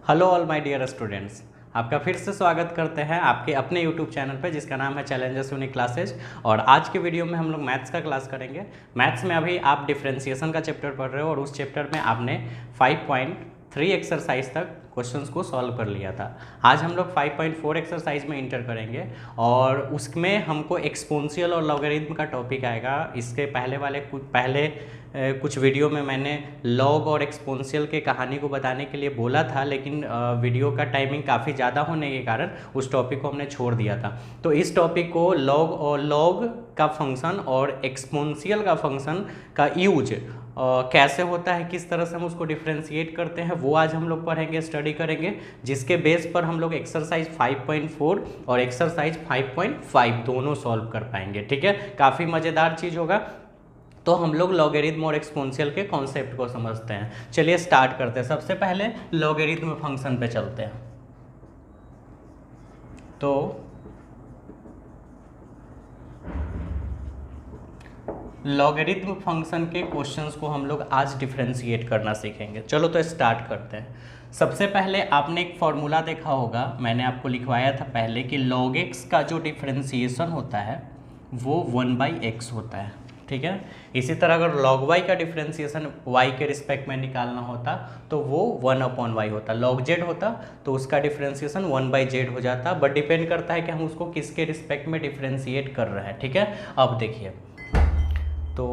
Hello all my dear students, आपका फिर से स्वागत करते हैं आपके अपने यूट्यूब चैनल पर जिसका नाम है चैलेंजेस यूनिक क्लासेज। और आज के वीडियो में हम लोग मैथ्स का क्लास करेंगे। मैथ्स में अभी आप डिफरेंशिएशन का चैप्टर पढ़ रहे हो और उस चैप्टर में आपने 5.3 एक्सरसाइज तक क्वेश्चंस को सॉल्व कर लिया था। आज हम लोग 5.4 एक्सरसाइज में इंटर करेंगे और उसमें हमको एक्सपोनेंशियल और लॉगरिथम का टॉपिक आएगा। इसके कुछ वीडियो में मैंने लॉग और एक्सपोनेंशियल के कहानी को बताने के लिए बोला था, लेकिन वीडियो का टाइमिंग काफ़ी ज़्यादा होने के कारण उस टॉपिक को हमने छोड़ दिया था। तो इस टॉपिक को लॉग का फंक्शन और एक्सपोनेंशियल का फंक्शन का यूज कैसे होता है, किस तरह से हम उसको डिफ्रेंशिएट करते हैं, वो आज हम लोग पढ़ेंगे, स्टडी करेंगे, जिसके बेस पर हम लोग एक्सरसाइज 5.4 और एक्सरसाइज 5.5 दोनों सॉल्व कर पाएंगे। ठीक है, काफ़ी मज़ेदार चीज़ होगा। तो हम लोग लॉगरिथम और एक्सपोनेंशियल के कॉन्सेप्ट को समझते हैं। चलिए स्टार्ट करते हैं। सबसे पहले लॉगरिथम फंक्शन पे चलते हैं। तो लॉगरिथम फंक्शन के क्वेश्चंस को हम लोग आज डिफरेंशिएट करना सीखेंगे। चलो तो स्टार्ट करते हैं। सबसे पहले आपने एक फॉर्मूला देखा होगा, मैंने आपको लिखवाया था पहले कि log x का जो डिफरेंशिएशन होता है वो 1/x होता है। ठीक है, इसी तरह अगर log y का डिफरेंशिएशन y के रिस्पेक्ट में निकालना होता तो वो 1/y होता। log z होता तो उसका डिफरेंशिएशन 1/z हो जाता, बट डिपेंड करता है कि हम उसको किसके रिस्पेक्ट में डिफरेंशिएट कर रहे हैं। ठीक है, अब देखिए, तो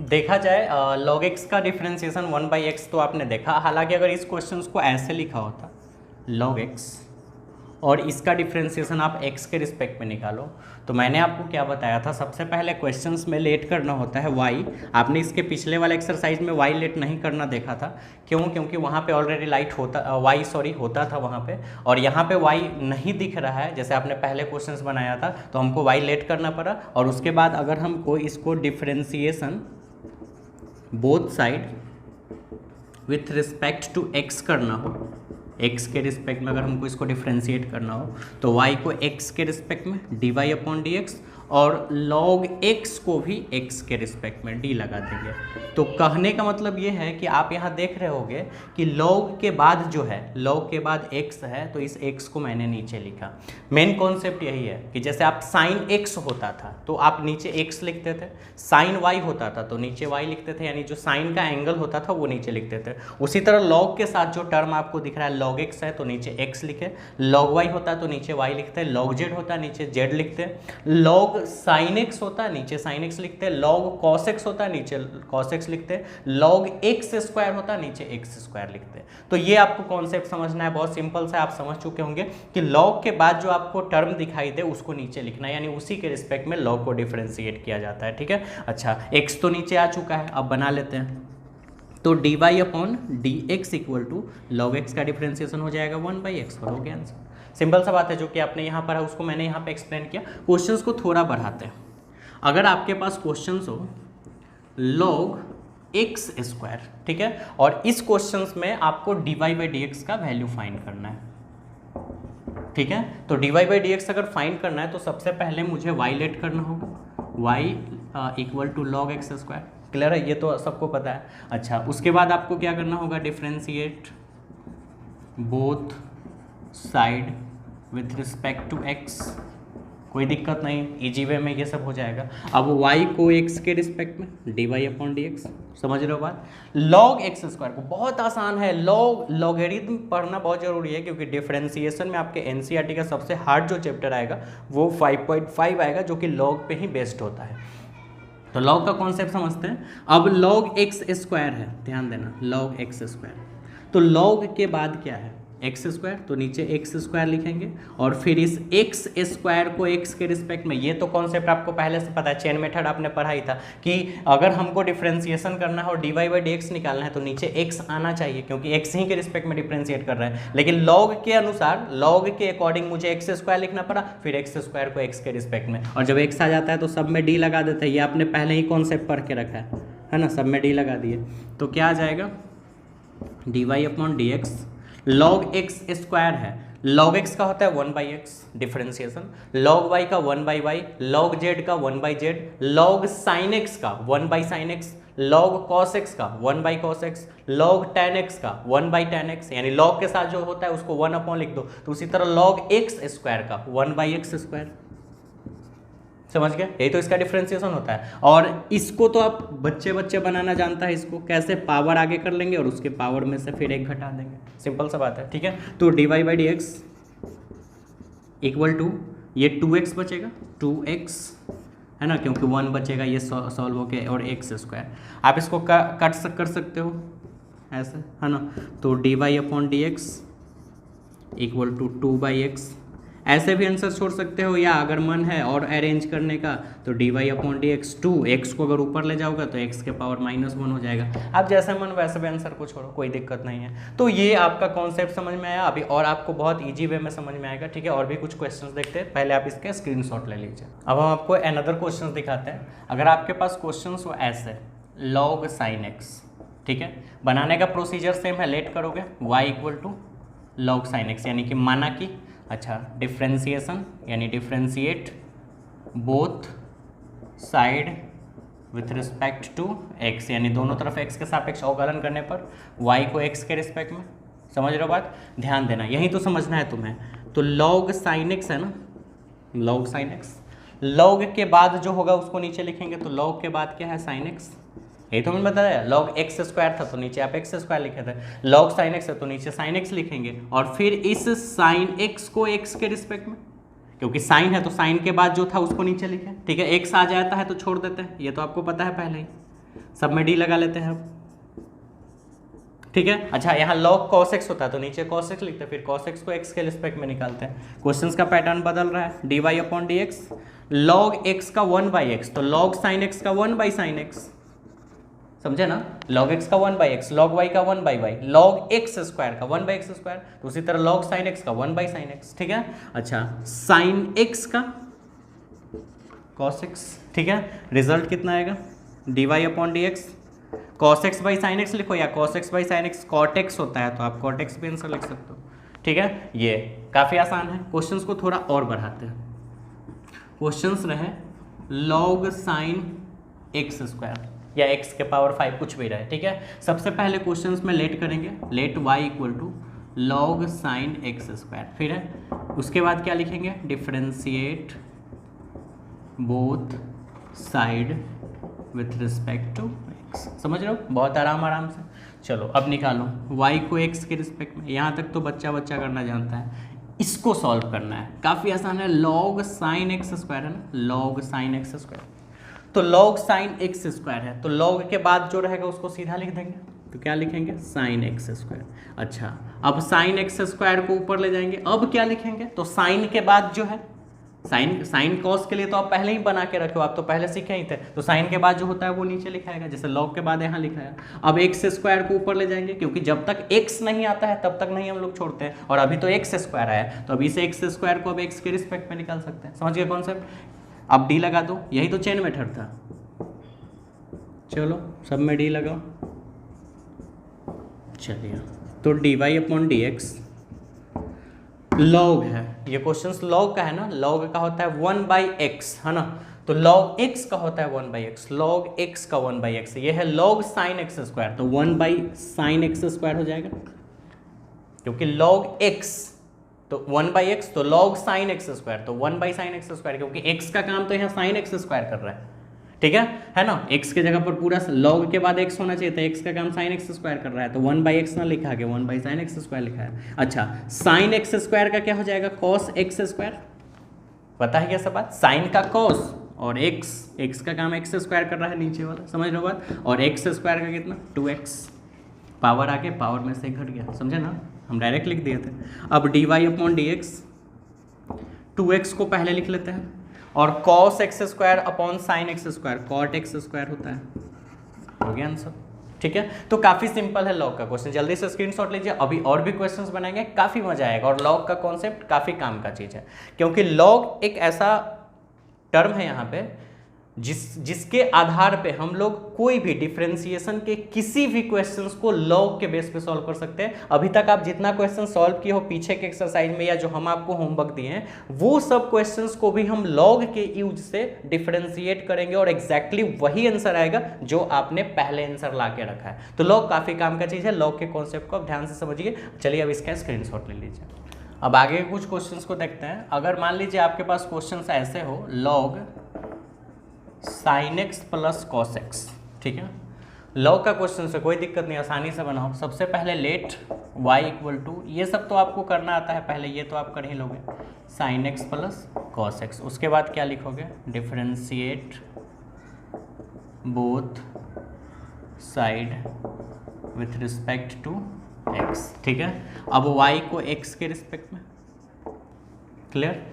देखा जाए log x का डिफरेंशिएशन 1/x तो आपने देखा। हालांकि अगर इस क्वेश्चन को ऐसे लिखा होता log x और इसका डिफरेंशिएशन आप x के रिस्पेक्ट में निकालो, तो मैंने आपको क्या बताया था, सबसे पहले क्वेश्चंस में लेट करना होता है y। आपने इसके पिछले वाले एक्सरसाइज में y लेट नहीं करना देखा था। क्यों? क्योंकि वहाँ पे ऑलरेडी y होता था वहाँ पे, और यहाँ पे y नहीं दिख रहा है जैसे आपने पहले क्वेश्चंस बनाया था, तो हमको y लेट करना पड़ा। और उसके बाद अगर हमको इसको differentiation both side with respect to x करना हो, x के रिस्पेक्ट में अगर हमको इसको डिफरेंशिएट करना हो तो y को x के रिस्पेक्ट में dy/dx और log x को भी x के रिस्पेक्ट में d लगा देंगे। तो कहने का मतलब ये है कि आप यहाँ देख रहे होगे कि log के बाद जो है, log के बाद x है, तो इस x को मैंने नीचे लिखा। मेन कॉन्सेप्ट यही है कि जैसे आप sin x होता था तो आप नीचे x लिखते थे, sin y होता था तो नीचे y लिखते थे, यानी जो sin का एंगल होता था वो नीचे लिखते थे। उसी तरह log के साथ जो टर्म आपको दिख रहा है log x है तो नीचे x लिखे, log y होता तो नीचे y लिखते, log z होता नीचे z लिखते, log sin x होता नीचे sin x लिखते, log cos x होता नीचे cos x लिखते, log x स्क्वायर होता नीचे x स्क्वायर लिखते। तो ये आपको कॉन्सेप्ट समझना है, बहुत सिंपल सा, आप समझ चुके होंगे कि log के बाद जो आपको टर्म दिखाई दे उसको नीचे लिखना है, यानी उसी के रिस्पेक्ट में log को डिफरेंशिएट किया जाता है। ठीक है, अच्छा x तो नीचे आ चुका है, अब बना लेते हैं। तो dy/dx equal to log x का डिफरेंशिएशन हो जाएगा 1/x, और हो गया आंसर। सिंपल सा बात है, जो कि आपने यहाँ पर है उसको मैंने यहाँ पे एक्सप्लेन किया। क्वेश्चंस को थोड़ा बढ़ाते हैं। अगर आपके पास क्वेश्चंस हो log x स्क्वायर, ठीक है, और इस क्वेश्चंस में आपको dy/dx का वैल्यू फाइंड करना है। ठीक है, तो dy/dx अगर फाइंड करना है तो सबसे पहले मुझे y लेट करना होगा, y equal to log x square. Clear है, ये तो सबको पता है। अच्छा, उसके बाद आपको क्या करना होगा, differentiate both side with respect to x। कोई दिक्कत नहीं, इजी वे में ये सब हो जाएगा। अब y को x के रिस्पेक्ट में dy/dx, समझ रहे हो बात। log x स्क्वायर को बहुत आसान है, लॉगरिथम पढ़ना बहुत जरूरी है, क्योंकि डिफरेंशिएशन में आपके एनसीईआरटी का सबसे हार्ड जो चैप्टर आएगा वो 5.5 आएगा, जो कि log पे ही बेस्ड होता है। तो log का कॉन्सेप्ट समझते हैं। अब log x स्क्वायर है, ध्यान देना, log x स्क्वायर, तो log के बाद क्या है, एक्स स्क्वायर, तो नीचे एक्स स्क्वायर लिखेंगे और फिर इस एक्स स्क्वायर को एक्स के रिस्पेक्ट में, ये तो कॉन्सेप्ट आपको पहले से पता है, चेन मेथड आपने पढ़ाई था कि अगर हमको डिफरेंशिएशन करना है और dy/dx निकालना है तो नीचे एक्स आना चाहिए, क्योंकि एक्स ही के रिस्पेक्ट में डिफरेंशिएट कर रहे हैं। लेकिन लॉग के अनुसार, लॉग के अकॉर्डिंग मुझे एक्स स्क्वायर लिखना पड़ा, फिर एक्स स्क्वायर को एक्स के रिस्पेक्ट में, और जब एक्स आ जाता है तो सब में डी लगा देते हैं। ये आपने पहले ही कॉन्सेप्ट पढ़ के रखा है ना, सब में डी लगा दिए। तो क्या आ जाएगा, dy/dx log x स्क्वायर है, log x का होता है 1/x डिफरेंशिएशन, log y का 1/y, log z का 1/z, log sin x का 1/sin x, log cos x का 1/cos x, log tan x का 1/tan x, यानी log के साथ जो होता है उसको 1 लिख दो, तो उसी तरह log x स्क्वायर का 1/x स्क्वायर। समझ गए? यही तो इसका डिफरेंशिएशन होता है। और इसको तो आप बच्चे बनाना जानता है, इसको कैसे पावर आगे कर लेंगे और उसके पावर में से फिर एक घटा देंगे, सिंपल सा बात है। ठीक है, तो dy/dx इक्वल टू ये 2x बचेगा, 2x है ना, क्योंकि 1 बचेगा ये सॉल्व होके, और x स्क्वायर। आप इसको कट कर सकते हो ऐसे, है ना, तो dy/dx इक्वल टू 2/x, ऐसे भी आंसर छोड़ सकते हो, या अगर मन है और अरेंज करने का तो dy/dx 2x को अगर ऊपर ले जाओगे तो x के पावर -1 हो जाएगा। आप जैसे मन वैसे भी आंसर को छोड़ो, कोई दिक्कत नहीं है। तो ये आपका कॉन्सेप्ट समझ में आया अभी, और आपको बहुत ईजी वे में समझ में आएगा। ठीक है, और भी कुछ क्वेश्चन देखते हैं, पहले आप इसके स्क्रीनशॉट ले लीजिए। अब हम आपको अनदर क्वेश्चन दिखाते हैं। अगर आपके पास क्वेश्चन हो ऐसे log sin x, ठीक है, बनाने का प्रोसीजर सेम है, लेट करोगे y equal to log sin x, यानी कि माना कि अच्छा डिफ्रेंशिएशन यानी differentiate both side with respect to x, यानी दोनों तरफ x के सापेक्ष अवकलन करने पर y को x के रिस्पेक्ट में। समझ रहे हो बात? ध्यान देना, यही तो समझना है तुम्हें। तो log sin x है ना, log sin x, log के बाद जो होगा उसको नीचे लिखेंगे, तो log के बाद क्या है sin x, यही तो मैंने बताया। log x स्क्वायर था तो नीचे आप x स्क्वायर लिखे थे, log sin x है तो नीचे sin x लिखेंगे, और फिर इस sin x को x के रिस्पेक्ट में, क्योंकि sin है तो sin के बाद जो था उसको नीचे लिखे। ठीक है, x आ जाता है तो छोड़ देते हैं, ये तो आपको पता है पहले ही, सब में d लगा लेते हैं अब। ठीक है, अच्छा यहाँ log cos x होता है तो नीचे cos x लिखते हैं, फिर cos x को x के रिस्पेक्ट में निकालते हैं। क्वेश्चंस का पैटर्न बदल रहा है, dy/dx log x का 1/x, तो log sin x का 1/sin x, समझे ना, log x का 1/x, log y का 1/y, log x स्क्वायर का 1/x स्क्वायर, तो उसी तरह log sin x का 1/sin x। ठीक है, अच्छा sin x का cos x, ठीक है, रिजल्ट कितना आएगा dy/dx cos x by sin x लिखो, या cos x by sin x cot x होता है तो आप cot x भी आंसर लिख सकते हो। ठीक है, ये काफ़ी आसान है। क्वेश्चंस को थोड़ा और बढ़ाते हैं। क्वेश्चंस रहे log sin x स्क्वायर या x के पावर 5 कुछ भी रहे। ठीक है, सबसे पहले क्वेश्चंस में लेट करेंगे, let y equal to log sin x square, फिर है उसके बाद क्या लिखेंगे, differentiate both side with respect to x। समझ रहे हो, बहुत आराम से। चलो अब निकालो y को x के रिस्पेक्ट में, यहाँ तक तो बच्चा करना जानता है, इसको सॉल्व करना है, काफ़ी आसान है। log sin x स्क्वायर है ना, log sin x स्क्वायर, तो log sin x स्क्वायर है तो log के बाद जो रहेगा उसको सीधा लिख देंगे, तो क्या लिखेंगे sin x स्क्वायर। अच्छा अब sin x स्क्वायर को ऊपर ले जाएंगे, अब क्या लिखेंगे, तो sin के बाद जो है sin cos के लिए तो आप पहले ही बना के रखे हो, आप तो पहले सीखे ही थे, तो sin के बाद जो होता है वो नीचे लिखाएगा, जैसे log के बाद यहाँ लिखा है। अब x स्क्वायर को ऊपर ले जाएंगे, क्योंकि जब तक x नहीं आता है तब तक नहीं हम लोग छोड़ते हैं, और अभी तो x स्क्वायर आया तो अभी से x स्क्वायर को अब x के रिस्पेक्ट में निकाल सकते हैं। समझ गए कॉन्सेप्ट? अब d लगा दो, यही तो चेन मेथड था। चलो सब में d लगाओ, चलिए तो dy/dx log है, ये क्वेश्चन log का है ना, log का होता है 1/x है ना, तो log x का होता है 1/x, log x का 1/x, ये है log sin x स्क्वायर, तो 1/sin x स्क्वायर हो जाएगा, क्योंकि log x तो 1/x, तो log sin x स्क्वायर, तो 1/sin x स्क्वायर, क्योंकि x का काम तो यहाँ sin x स्क्वायर कर रहा है। ठीक है ना, x के जगह पर पूरा log के बाद x होना चाहिए था, x का काम sin x स्क्वायर कर रहा है, तो 1/x ना लिखा के 1/sin x स्क्वायर लिखा है। अच्छा sin x स्क्वायर का क्या हो जाएगा, cos x स्क्वायर, पता है क्या सब बात, sin का cos और x का काम x स्क्वायर कर रहा है नीचे वाला, समझ रहे हो बात, और x स्क्वायर का कितना 2x, पावर आके पावर में से घट गया, समझे ना, हम डायरेक्ट लिख दिए थे। अब dy/dx 2x को पहले लिख लेते हैं, और cos x square upon sin x square cot x square होता है, हो गया आंसर। ठीक है, तो काफ़ी सिंपल है लॉग का क्वेश्चन, जल्दी से स्क्रीनशॉट लीजिए, अभी और भी क्वेश्चंस बनाएंगे, काफ़ी मजा आएगा, और लॉग का कॉन्सेप्ट काफ़ी काम का चीज़ है, क्योंकि लॉग एक ऐसा टर्म है यहाँ पे जिसके आधार पे हम लोग कोई भी डिफरेंशिएशन के किसी भी क्वेश्चंस को लॉग के बेस पे सॉल्व कर सकते हैं। अभी तक आप जितना क्वेश्चन सॉल्व किए हो पीछे के एक्सरसाइज में या जो हम आपको होमवर्क दिए हैं, वो सब क्वेश्चंस को भी हम लॉग के यूज से डिफरेंशिएट करेंगे और एग्जैक्टली वही आंसर आएगा जो आपने पहले आंसर ला के रखा है। तो लॉग काफी काम का चीज है, लॉग के कॉन्सेप्ट को आप ध्यान से समझिए। चलिए अब इसका स्क्रीनशॉट ले लीजिए। अब आगे कुछ क्वेश्चंस को देखते हैं। अगर मान लीजिए आपके पास क्वेश्चंस ऐसे हो, log sin x plus cos x, ठीक है, लॉग का क्वेश्चन से कोई दिक्कत नहीं, आसानी से बनाओ। सबसे पहले लेट y इक्वल टू, ये सब तो आपको करना आता है, पहले ये तो आप कर ही लोगे, sin x plus cos x। उसके बाद क्या लिखोगे, differentiate both side with respect to x, ठीक है। अब y को x के रिस्पेक्ट में, क्लियर।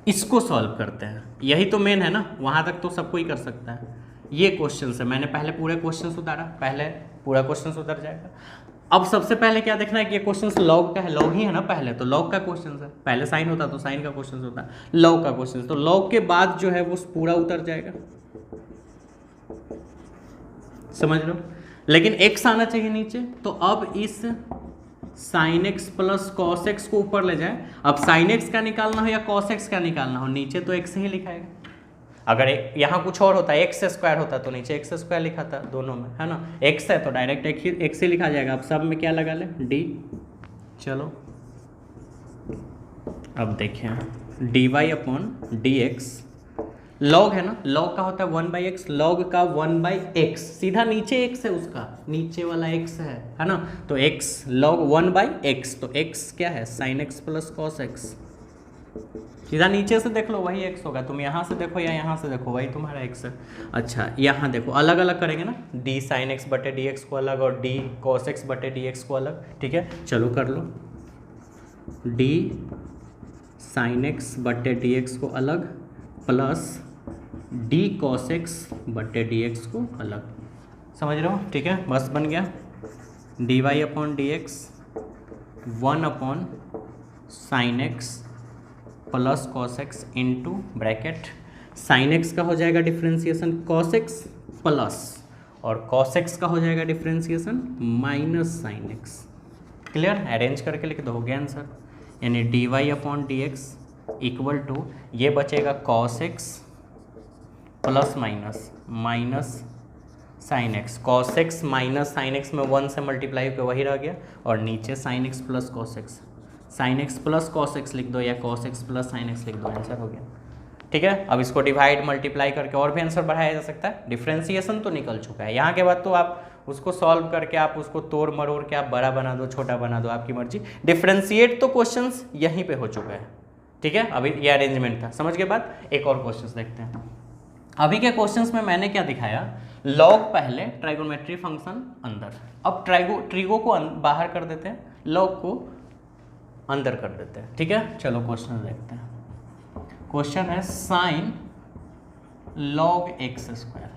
इसको सॉल्व करते हैं, यही तो मेन है ना, वहां तक तो सब कोई कर सकता है। ये क्वेश्चन से मैंने पहले पूरे क्वेश्चन उतारा, पहले पूरा क्वेश्चन उतर जाएगा। अब सबसे पहले क्या देखना है कि ये क्वेश्चन लॉग का है, लॉग ही है ना पहले, तो लॉग का क्वेश्चन है, पहले साइन होता तो साइन का क्वेश्चन होता, लॉग का क्वेश्चन, तो लॉग के बाद जो है वो पूरा उतर जाएगा, समझ लो। लेकिन x आना चाहिए नीचे, तो अब इस sin x plus cos x को ऊपर ले जाए। अब sin x का निकालना हो या cos x का निकालना हो, नीचे तो x ही लिखाएगा। अगर यहाँ कुछ और होता है, एक्स स्क्वायर होता तो नीचे एक्स स्क्वायर लिखा था दोनों में, है ना। x है तो डायरेक्ट एक्स ही लिखा जाएगा। अब सब में क्या लगा ले, d। चलो अब देखें, dy अपॉन dx, लॉग है ना, लॉग का होता है 1/x, लॉग का 1/x, सीधा नीचे x है, उसका नीचे वाला x है ना, तो x लॉग 1/x, तो x क्या है, sin x plus cos x। सीधा नीचे से देख लो वही x होगा, तुम यहाँ से देखो या यहाँ से देखो वही तुम्हारा x है। अच्छा यहाँ देखो, अलग अलग करेंगे ना, d sin x बटे dx को अलग और d cos x बटे dx को अलग, ठीक है। चलो कर लो, d sin x बटे dx को अलग प्लस d cos x बटे dx को अलग, समझ रहे हो, ठीक है। बस बन गया, dy upon dx 1 upon sine x plus cos x into bracket, sine x का हो जाएगा डिफ्रेंसिएशन cos x प्लस, और cos x का हो जाएगा differentiation minus sine x। Clear, arrange करके लिख दो, हो गया आंसर। यानी dy upon dx equal to, ये बचेगा cos x plus minus minus sine x, cos x minus sine x में 1 से मल्टीप्लाई होकर वही रह गया, और नीचे sine x plus cos x, sine x plus cos x लिख दो या cos x plus sine x लिख दो, आंसर हो गया, ठीक है। अब इसको डिवाइड मल्टीप्लाई करके और भी आंसर बढ़ाया जा सकता है। डिफ्रेंसिएशन तो निकल चुका है, यहाँ के बाद तो आप उसको सॉल्व करके आप उसको तोड़ मरोड़ के आप बड़ा बना दो, छोटा बना दो, आपकी मर्जी। डिफ्रेंशिएट तो क्वेश्चंस यहीं पे हो चुका है, ठीक है। अभी ये अरेंजमेंट था, समझ के बाद एक और क्वेश्चंस देखते हैं। अभी के क्वेश्चंस में मैंने क्या दिखाया, लॉग पहले, ट्राइगोनोमेट्री फंक्शन अंदर, अब ट्रिगो को बाहर कर देते हैं, लॉग को अंदर कर देते हैं, ठीक है। चलो क्वेश्चन देखते हैं। क्वेश्चन है साइन लॉग एक्स स्क्वायर,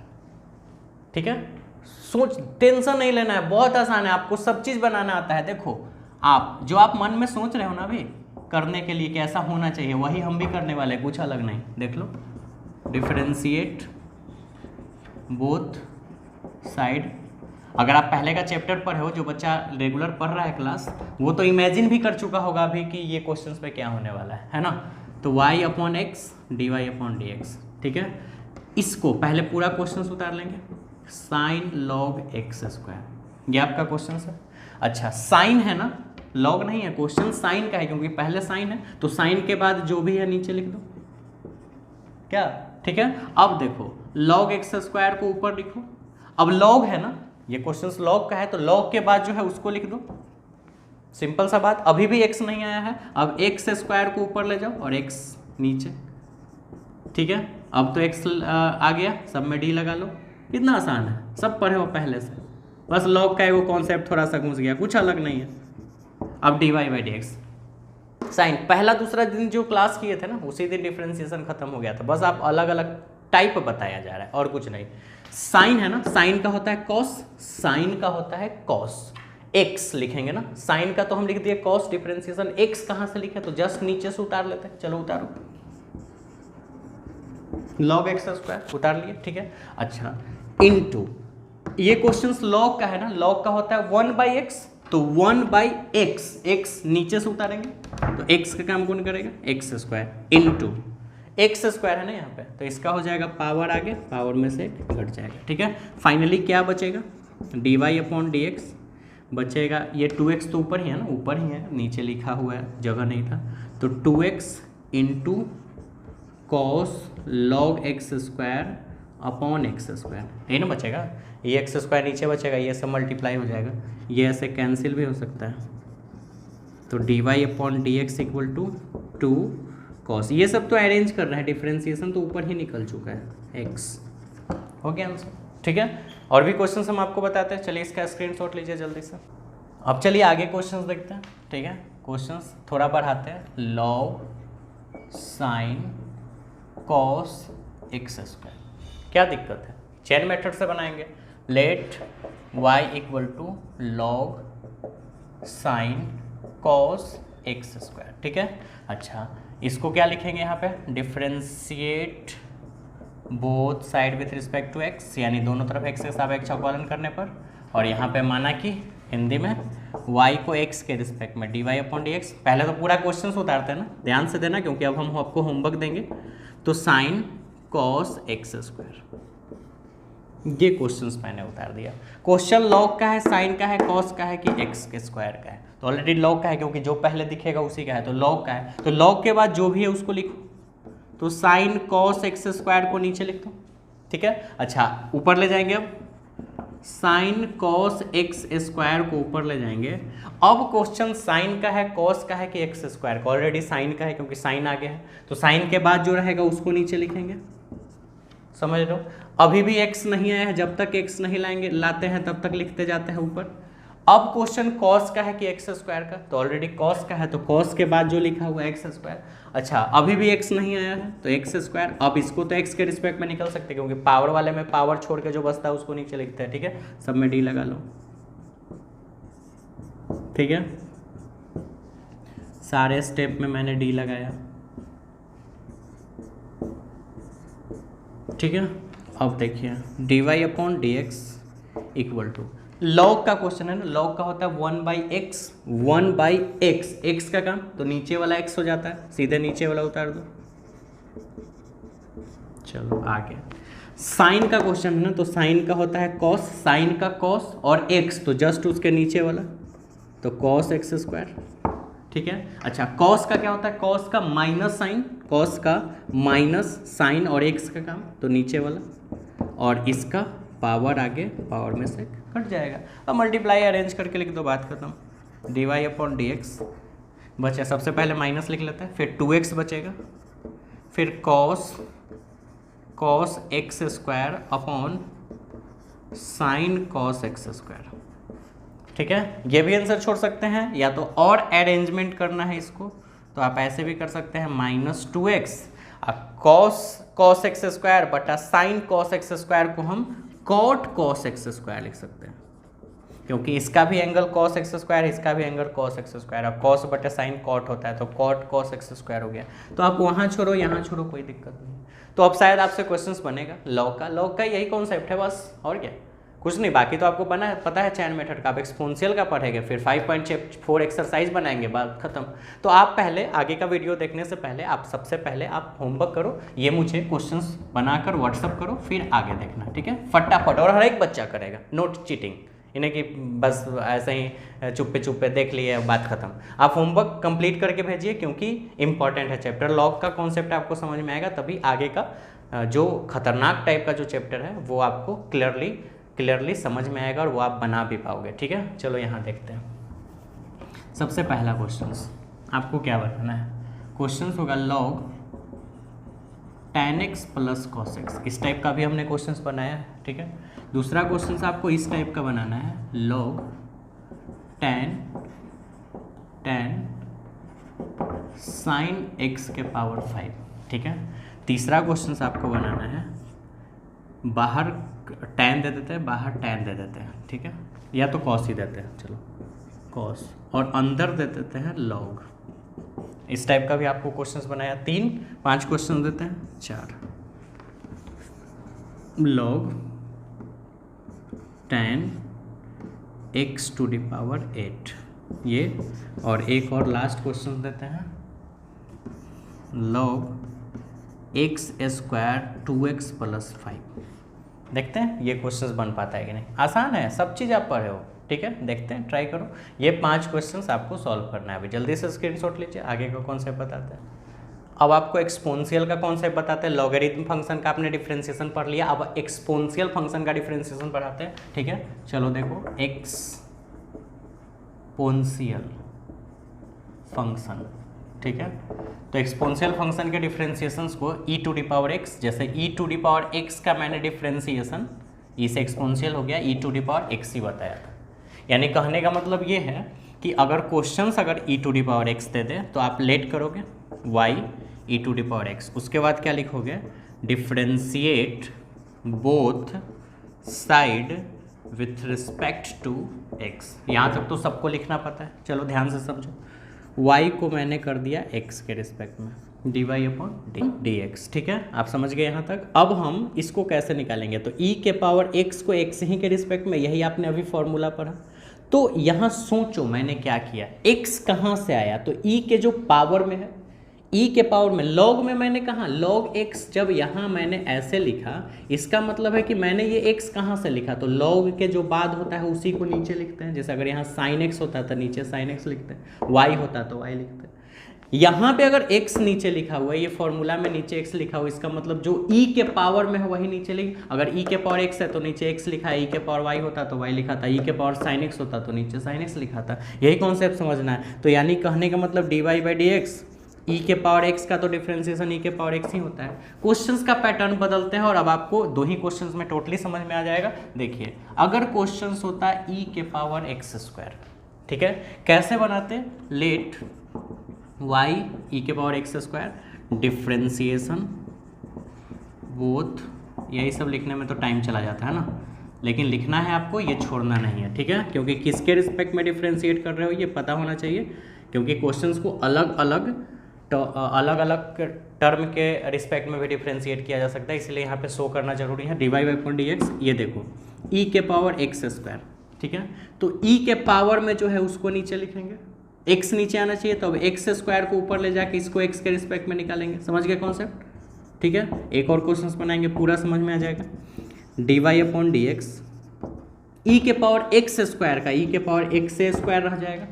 ठीक है। सोच, टेंशन नहीं लेना है, बहुत आसान है, आपको सब चीज बनाना आता है। देखो आप जो आप मन में सोच रहे हो ना अभी करने के लिए कैसा होना चाहिए, वही हम भी करने वाले, कुछ अलग नहीं। देख लो, डिफरेंशिएट बोथ साइड। अगर आप पहले का चैप्टर पढ़े हो, जो बच्चा रेगुलर पढ़ रहा है क्लास, वो तो इमेजिन भी कर चुका होगा अभी कि ये क्वेश्चंस पे क्या होने वाला है ना। तो y upon x dy upon D x, ठीक है। इसको पहले पूरा क्वेश्चन उतार लेंगे, साइन लॉग एक्स स्क्वायर, ये आपका क्वेश्चन है। अच्छा साइन है ना, लॉग नहीं है, क्वेश्चन साइन का है क्योंकि पहले साइन है, तो साइन के बाद जो भी है नीचे लिख दो, क्या, ठीक है। अब देखो लॉग एक्स स्क्वायर को ऊपर लिखो, अब लॉग है ना, ये क्वेश्चन लॉग का है, तो लॉग के बाद जो है उसको लिख दो, सिंपल सा बात। अभी भी x नहीं आया है, अब एक्स स्क्वायर को ऊपर ले जाओ और x नीचे, ठीक है। अब तो x आ गया, सब में d लगा लो, कितना आसान है, सब पढ़े हो पहले से, बस लॉग का वो कॉन्सेप्ट थोड़ा सा घुस गया, कुछ अलग नहीं है। अब dy by d x, sine पहला दूसरा दिन जो क्लास किए थे ना, उसी दिन डिफरेंशिएशन खत्म हो गया था, बस आप अलग अलग टाइप बताया जा रहा है और कुछ नहीं। साइन है ना, साइन का होता है कॉस, साइन का होता है कॉस, एक्स लिखेंगे ना, साइन का तो हम लिख दिए कॉस, डिफरेंशिएशन एक्स कहां से लिखे, तो जस्ट नीचे से उतार लेते हैं। चलो उतारो, log x स्क्वायर उतार लिए, ठीक है। अच्छा इनटू, ये क्वेश्चन log का है ना, log का होता है 1/x, तो 1/x, x नीचे से उतारेंगे तो x का काम कौन करेगा, x square into x square है ना यहाँ पे, तो इसका हो जाएगा पावर, आगे पावर में से घट जाएगा, ठीक है। फाइनली क्या बचेगा, dy/dx बचेगा, ये 2x तो ऊपर ही है ना, ऊपर ही है, नीचे लिखा हुआ है, जगह नहीं था, तो 2x into cos log x square upon x square, यही ना बचेगा, ये एक्स स्क्वायर नीचे बचेगा, ये सब मल्टीप्लाई हो जाएगा, ये ऐसे कैंसिल भी हो सकता है, तो dy/dx इक्वल टू 2 कॉस, ये सब तो अरेंज कर रहा है, डिफ्रेंसिएशन तो ऊपर ही निकल चुका है, x हो गया आंसर, ठीक है। और भी क्वेश्चंस हम आपको बताते हैं, चलिए इसका स्क्रीनशॉट लीजिए जल्दी से। अब चलिए आगे क्वेश्चंस देखते हैं, ठीक है। क्वेश्चंस थोड़ा बढ़ाते हैं, log sine cos x square, क्या दिक्कत है, चेन मेथड से बनाएंगे, let y equal to log sine cos x square, ठीक है। अच्छा इसको क्या लिखेंगे यहाँ पे, differentiate both side with respect to x, यानी दोनों तरफ x के सापेक्ष अवकलन करने पर, और यहाँ पे माना कि हिंदी में y को x के रिस्पेक्ट में dy/dx, पहले तो पूरा क्वेश्चन उतारते हैं ना, ध्यान से देना क्योंकि अब हम आपको होमवर्क देंगे, तो साइन कॉस एक्स स्क्वायर, ये क्वेश्चंस मैंने उतार दिया। क्वेश्चन लॉग का है, साइन का है, कॉस का है कि एक्स के स्क्वायर का है, तो ऑलरेडी लॉग का है क्योंकि जो पहले दिखेगा उसी का है, तो लॉग का है, तो लॉग के बाद जो भी है उसको लिखो, तो साइन कॉस एक्स स्क्वायर को नीचे लिख दो, ठीक है। अच्छा ऊपर ले जाएंगे, अब साइन कॉस एक्स स्क्वायर को ऊपर ले जाएंगे। अब क्वेश्चन साइन का है, कॉस का है कि एक्स स्क्वायर का, ऑलरेडी साइन का है क्योंकि साइन आगे है, तो साइन के बाद जो रहेगा उसको नीचे लिखेंगे, समझ लो। अभी भी x नहीं आया है, जब तक x नहीं लाते हैं तब तक लिखते जाते हैं ऊपर। अब क्वेश्चन कॉस का है कि एक्स स्क्वायर का, तो ऑलरेडी कॉस का है, तो कॉस के बाद जो लिखा हुआ है एक्स स्क्वायर। अच्छा अभी भी x नहीं आया है तो एक्स स्क्वायर, अब इसको तो x के रिस्पेक्ट में निकल सकते हैं क्योंकि पावर वाले में पावर छोड़ के जो बचता है उसको नीचे लिखते हैं, ठीक है। सब में डी लगा लो, ठीक है, सारे स्टेप में मैंने डी लगाया, ठीक है। अब देखिए dy/dx इक्वल टू, लॉग का क्वेश्चन है ना, लॉग का होता है 1/x, 1/x, x का काम तो नीचे वाला x हो जाता है, सीधे नीचे वाला उतार दो। चलो आगे, साइन का क्वेश्चन है ना, तो साइन का होता है कॉस, साइन का कॉस और x तो जस्ट उसके नीचे वाला, तो कॉस एक्स स्क्वायर, ठीक है। अच्छा कॉस का क्या होता है, कॉस का माइनस साइन, कॉस का माइनस साइन और एक्स का काम तो नीचे वाला, और इसका पावर आगे पावर में से कट जाएगा। अब मल्टीप्लाई अरेंज करके लिख दो, बात खत्म। dy/dx बचा, सबसे पहले माइनस लिख लेते हैं, फिर 2x बचेगा, फिर cos x square upon sine cos x square, ठीक है। ये भी आंसर छोड़ सकते हैं, या तो और अरेंजमेंट करना है इसको तो आप ऐसे भी कर सकते हैं, -2x कॉस एक्स स्क्वायर बटा साइन कॉस एक्स स्क्वायर को हम कॉट कॉस एक्स स्क्वायर लिख सकते हैं, क्योंकि इसका भी एंगल कॉस एक्स स्क्वायर, इसका भी एंगल कॉस एक्स स्क्वायर, अब कॉस बटे साइन कॉट होता है तो कॉट कॉस एक्स स्क्वायर हो गया। तो आप वहाँ छोड़ो यहाँ छोड़ो कोई दिक्कत नहीं। तो अब शायद आपसे क्वेश्चंस बनेगा लॉग का यही कॉन्सेप्ट है बस, और क्या कुछ नहीं। बाकी तो आपको पता है चैन मेथड का, आप एक्सपोनेंशियल का पढ़ेंगे, फिर 5.4 एक्सरसाइज बनाएंगे, बात खत्म। तो आप पहले आगे का वीडियो देखने से पहले आप सबसे पहले आप होमवर्क करो, ये मुझे क्वेश्चंस बनाकर व्हाट्सअप करो, फिर आगे देखना, ठीक है, फटाफट। और हर एक बच्चा करेगा, नोट चीटिंग, इन्हें कि बस ऐसे ही चुप्पे चुप्पे देख लिए बात खत्म। आप होमवर्क कंप्लीट करके भेजिए क्योंकि इंपॉर्टेंट है चैप्टर। लॉग का कॉन्सेप्ट आपको समझ में आएगा तभी आगे का जो खतरनाक टाइप का जो चैप्टर है वो आपको क्लियरली समझ में आएगा और वो आप बना भी पाओगे, ठीक है। चलो यहाँ देखते हैं। सबसे पहला क्वेश्चन आपको क्या बनाना है, क्वेश्चन होगा log tan x plus cos x, इस टाइप का भी हमने क्वेश्चंस बनाया है, ठीक है। दूसरा क्वेश्चन आपको इस टाइप का बनाना है, log tan sin x के पावर 5, ठीक है। तीसरा क्वेश्चन आपको बनाना है, बाहर tan दे देते हैं, बाहर tan दे देते हैं, ठीक है, या तो cos ही देते हैं, चलो cos, और अंदर दे देते हैं log। इस टाइप का भी आपको क्वेश्चंस बनाया, 5 क्वेश्चन देते हैं, 4, log tan x to the power 8 ये, और एक और लास्ट क्वेश्चन देते हैं log x square 2x plus 5। देखते हैं ये क्वेश्चंस बन पाता है कि नहीं। आसान है, सब चीज़ आप पढ़े हो, ठीक है। देखते हैं, ट्राई करो। ये 5 क्वेश्चंस आपको सॉल्व करना है। अभी जल्दी से स्क्रीनशॉट लीजिए। आगे का कॉन्सेप्ट बताते हैं। अब आपको एक्सपोनेंशियल का कॉन्सेप्ट बताते हैं। लॉगरिथम फंक्शन का आपने डिफरेंशिएशन पढ़ लिया, अब एक्सपोनेंशियल फंक्शन का डिफरेंशिएशन पढ़ाते हैं, ठीक है। चलो देखो, एक्सपोनेंशियल फंक्शन, ठीक है। तो एक्सपोनेंशियल फंक्शन के डिफरेंशिएशंस को e to the power x, जैसे e to the power x का मैंने डिफरेंशिएशन e से एक्सपोनेंशियल हो गया, e to the power x ही बताया था। यानी कहने का मतलब ये है कि अगर क्वेश्चंस अगर e to the power x दे दे तो आप लेट करोगे y e to the power x, उसके बाद क्या लिखोगे, differentiate both side with respect to x। यहाँ तक तो सबको लिखना पता है। चलो ध्यान से समझो, y को मैंने कर दिया x के रिस्पेक्ट में, dy अपॉन dx, ठीक है। आप समझ गए यहाँ तक। अब हम इसको कैसे निकालेंगे, तो e के पावर x को x ही के रिस्पेक्ट में, यही आपने अभी फॉर्मूला पढ़ा। तो यहाँ सोचो मैंने क्या किया, x कहाँ से आया, तो e के जो पावर में है, e के पावर में, लॉग में मैंने कहा log x, जब यहाँ मैंने ऐसे लिखा इसका मतलब है कि मैंने ये x कहाँ से लिखा, तो log के जो बाद होता है उसी को नीचे लिखते हैं। जैसे अगर यहाँ sin x होता तो नीचे sin x लिखते हैं, y होता तो y लिखते हैं। यहाँ पे अगर x नीचे लिखा हुआ है, ये फॉर्मूला में नीचे x लिखा हुआ है, इसका मतलब जो e के पावर में है वही नीचे लिख। अगर e के पावर x है तो नीचे x लिखा है, e के पावर y होता तो y लिखा था, e के पावर sin x होता तो नीचे sin x लिखा था। यही कॉन्सेप्ट समझना है। तो यानी कहने का मतलब dy बाई dx, e के पावर x का तो डिफरेंशिएशन e के पावर x ही होता है। क्वेश्चंस का पैटर्न बदलते हैं और अब आपको 2 ही क्वेश्चंस में टोटली समझ में आ जाएगा। देखिए, अगर क्वेश्चंस होता है e के पावर x स्क्वायर, ठीक है, कैसे बनाते हैं, लेट y e के power x square differentiation both, यही सब लिखने में तो टाइम चला जाता है ना, लेकिन लिखना है आपको, ये छोड़ना नहीं है, ठीक है। क्योंकि किसके रिस्पेक्ट में डिफरेंशिएट कर रहे हो ये पता होना चाहिए, क्योंकि क्वेश्चंस को अलग अलग टर्म के रिस्पेक्ट में भी डिफरेंशिएट किया जा सकता है, इसलिए यहाँ पे शो करना जरूरी है। dy बाई dx, ये देखो e के पावर x स्क्वायर, ठीक है। तो e के पावर में जो है उसको नीचे लिखेंगे, x नीचे आना चाहिए, तो अब x स्क्वायर को ऊपर ले जाके इसको x के रिस्पेक्ट में निकालेंगे। समझ गए कॉन्सेप्ट, ठीक है। एक और क्वेश्चन बनाएंगे, पूरा समझ में आ जाएगा। dy अपॉन dx, e के पावर x स्क्वायर का e के पावर x से स्क्वायर रह जाएगा,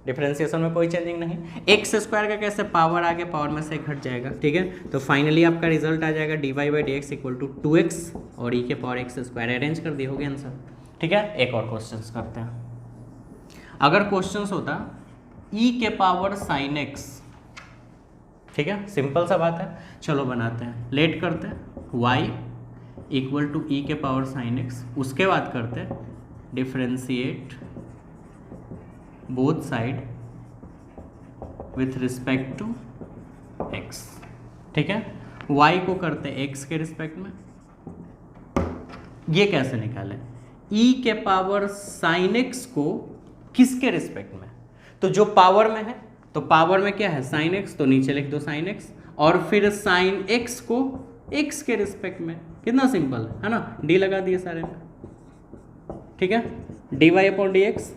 डिफरेंशिएशन में कोई चेंजिंग नहीं। x स्क्वायर का कैसे, पावर आगे पावर में से घट जाएगा, ठीक है। तो फाइनली आपका रिजल्ट आ जाएगा dy बाई dx इक्वल टू 2x और e के पावर x स्क्वायर। अरेंज कर दिए, हो गया आंसर, ठीक है। एक और क्वेश्चन करते हैं। अगर क्वेश्चन होता e के पावर sin x, ठीक है, सिंपल सा बात है। चलो बनाते हैं, लेट करते हैं, y इक्वल टू e के पावर sin x, उसके बाद करते हैं differentiate both side with respect to x, ठीक है। y को करते हैं x के रिस्पेक्ट में। ये कैसे निकालें, e के पावर sin x को किसके रिस्पेक्ट में, तो जो पावर में है, तो पावर में क्या है sin x, तो नीचे लिख दो sin x, और फिर sin x को x के रिस्पेक्ट में। कितना सिंपल है ना, d लगा दिए सारे में, ठीक है। dy अपॉन dx,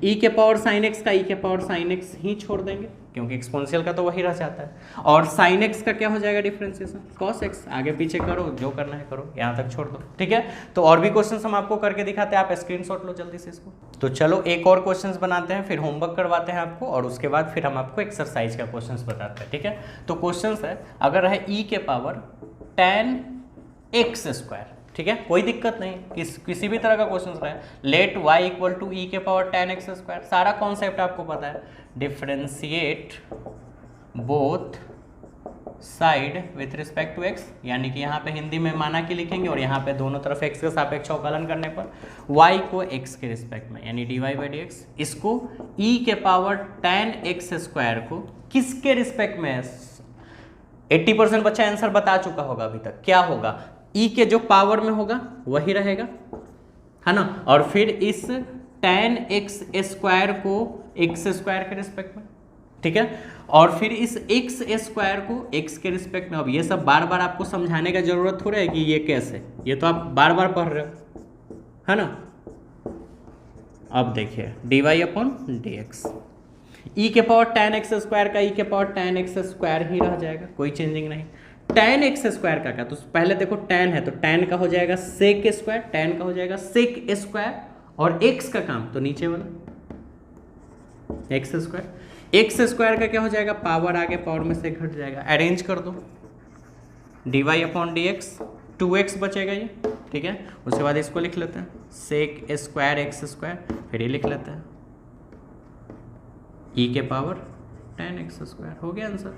e के पावर sin x का e के पावर sin x ही छोड़ देंगे, क्योंकि एक्सपोनेंशियल का तो वही रह जाता है। और sin x का क्या हो जाएगा डिफरेंशिएशन, cos x। आगे पीछे करो, जो करना है करो, यहाँ तक छोड़ दो, ठीक है। तो और भी क्वेश्चंस हम आपको करके दिखाते हैं, आप स्क्रीनशॉट लो जल्दी से इसको। तो चलो एक और क्वेश्चंस बनाते हैं, फिर होमवर्क करवाते हैं आपको, और उसके बाद फिर हम आपको एक्सरसाइज का क्वेश्चंस बताते हैं, ठीक है। तो क्वेश्चंस है, अगर है e के पावर tan x स्क्वायर, ठीक है, कोई दिक्कत नहीं, किसी भी तरह का क्वेश्चन रहे, let y equal to e के पावर tan x स्क्वायर, सारा कॉन्सेप्ट आपको पता है। Differentiate both side with respect to x, यानी कि यहाँ पे हिंदी में माना कि लिखेंगे, और यहाँ पे दोनों तरफ x के सापेक्ष अवकलन करने पर y को x के रिस्पेक्ट में, यानी dy बाई dx, इसको e के पावर tan x स्क्वायर को किसके रिस्पेक्ट में है। 80% बच्चा आंसर बता चुका होगा अभी तक, क्या होगा, e के जो पावर में होगा वही रहेगा, है ना, और फिर इस tan x स्क्वायर को x स्क्वायर के रिस्पेक्ट में, ठीक है। और फिर इस एक्स स्क्वायर को एक्स के रिस्पेक्ट में, अब ये सब बार बार आपको समझाने का जरूरत थोड़ा है कि ये कैसे, ये तो आप बार बार पढ़ रहे हो, है ना। अब देखिए dy अपॉन dx, ई के पावर tan x स्क्वायर का ई के पावर tan x स्क्वायर ही रह जाएगा, कोई चेंजिंग नहीं। tan x स्क्वायर का क्या, तो पहले देखो tan है तो tan का हो जाएगा sec स्क्वायर, tan का हो जाएगा sec स्क्वायर, और x का काम तो नीचे वाला x स्क्वायर, x स्क्वायर का क्या हो जाएगा, पावर आगे पावर में से घट जाएगा, अरेंज कर दो dy अपॉन dx, 2x बचेगा ये, ठीक है। उसके बाद इसको लिख लेते हैं sec स्क्वायर x स्क्वायर, फिर ये लिख लेते हैं e के पावर tan x स्क्वायर, हो गया आंसर,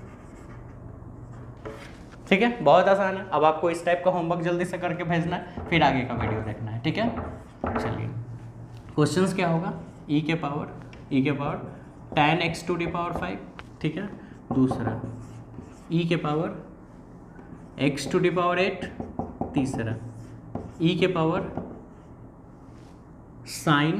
ठीक है। बहुत आसान है। अब आपको इस टाइप का होमवर्क जल्दी से करके भेजना है, फिर आगे का वीडियो देखना है, ठीक है। चलिए क्वेश्चंस क्या होगा, e के power tan x to the power 5, ठीक है। दूसरा e के power x to the power 8, तीसरा e के power sin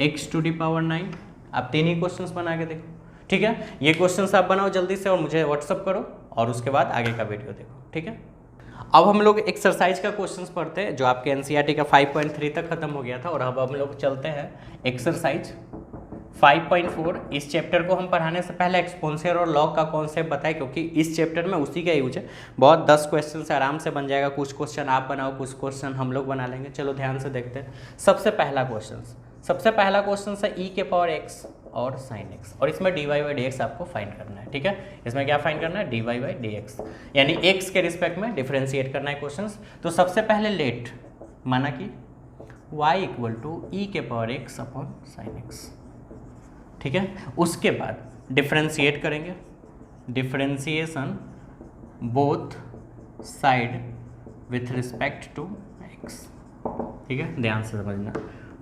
x to the power 9। आप 3 ही क्वेश्चंस बना के देखो, ठीक है। ये क्वेश्चंस आप बनाओ जल्दी से और मुझे व्हाट्सअप करो, और उसके बाद आगे का वीडियो देखो, ठीक है। अब हम लोग एक्सरसाइज का क्वेश्चंस पढ़ते हैं जो आपके एनसीईआरटी का 5.3 तक खत्म हो गया था, और अब हम लोग चलते हैं एक्सरसाइज 5.4। इस चैप्टर को हम पढ़ाने से पहले एक्सपोनेंशियल और लॉग का कॉन्सेप्ट बताएं, क्योंकि इस चैप्टर में उसी का यूज है। बहुत 10 क्वेश्चन से आराम से बन जाएगा, कुछ क्वेश्चन आप बनाओ, कुछ क्वेश्चन हम लोग बना लेंगे। चलो ध्यान से देखते हैं। सबसे पहला क्वेश्चन है e के पावर x और sin x, और इसमें dy बाई dx आपको फाइंड करना है, ठीक है। इसमें क्या फाइंड करना है, dy बाई dx, यानी x के रिस्पेक्ट में डिफरेंशिएट करना है क्वेश्चंस। तो सबसे पहले लेट माना कि y इक्वल टू e के power x upon sin x, ठीक है। उसके बाद डिफरेंशिएट करेंगे, differentiation both side with respect to x, ठीक है। ध्यान से समझना,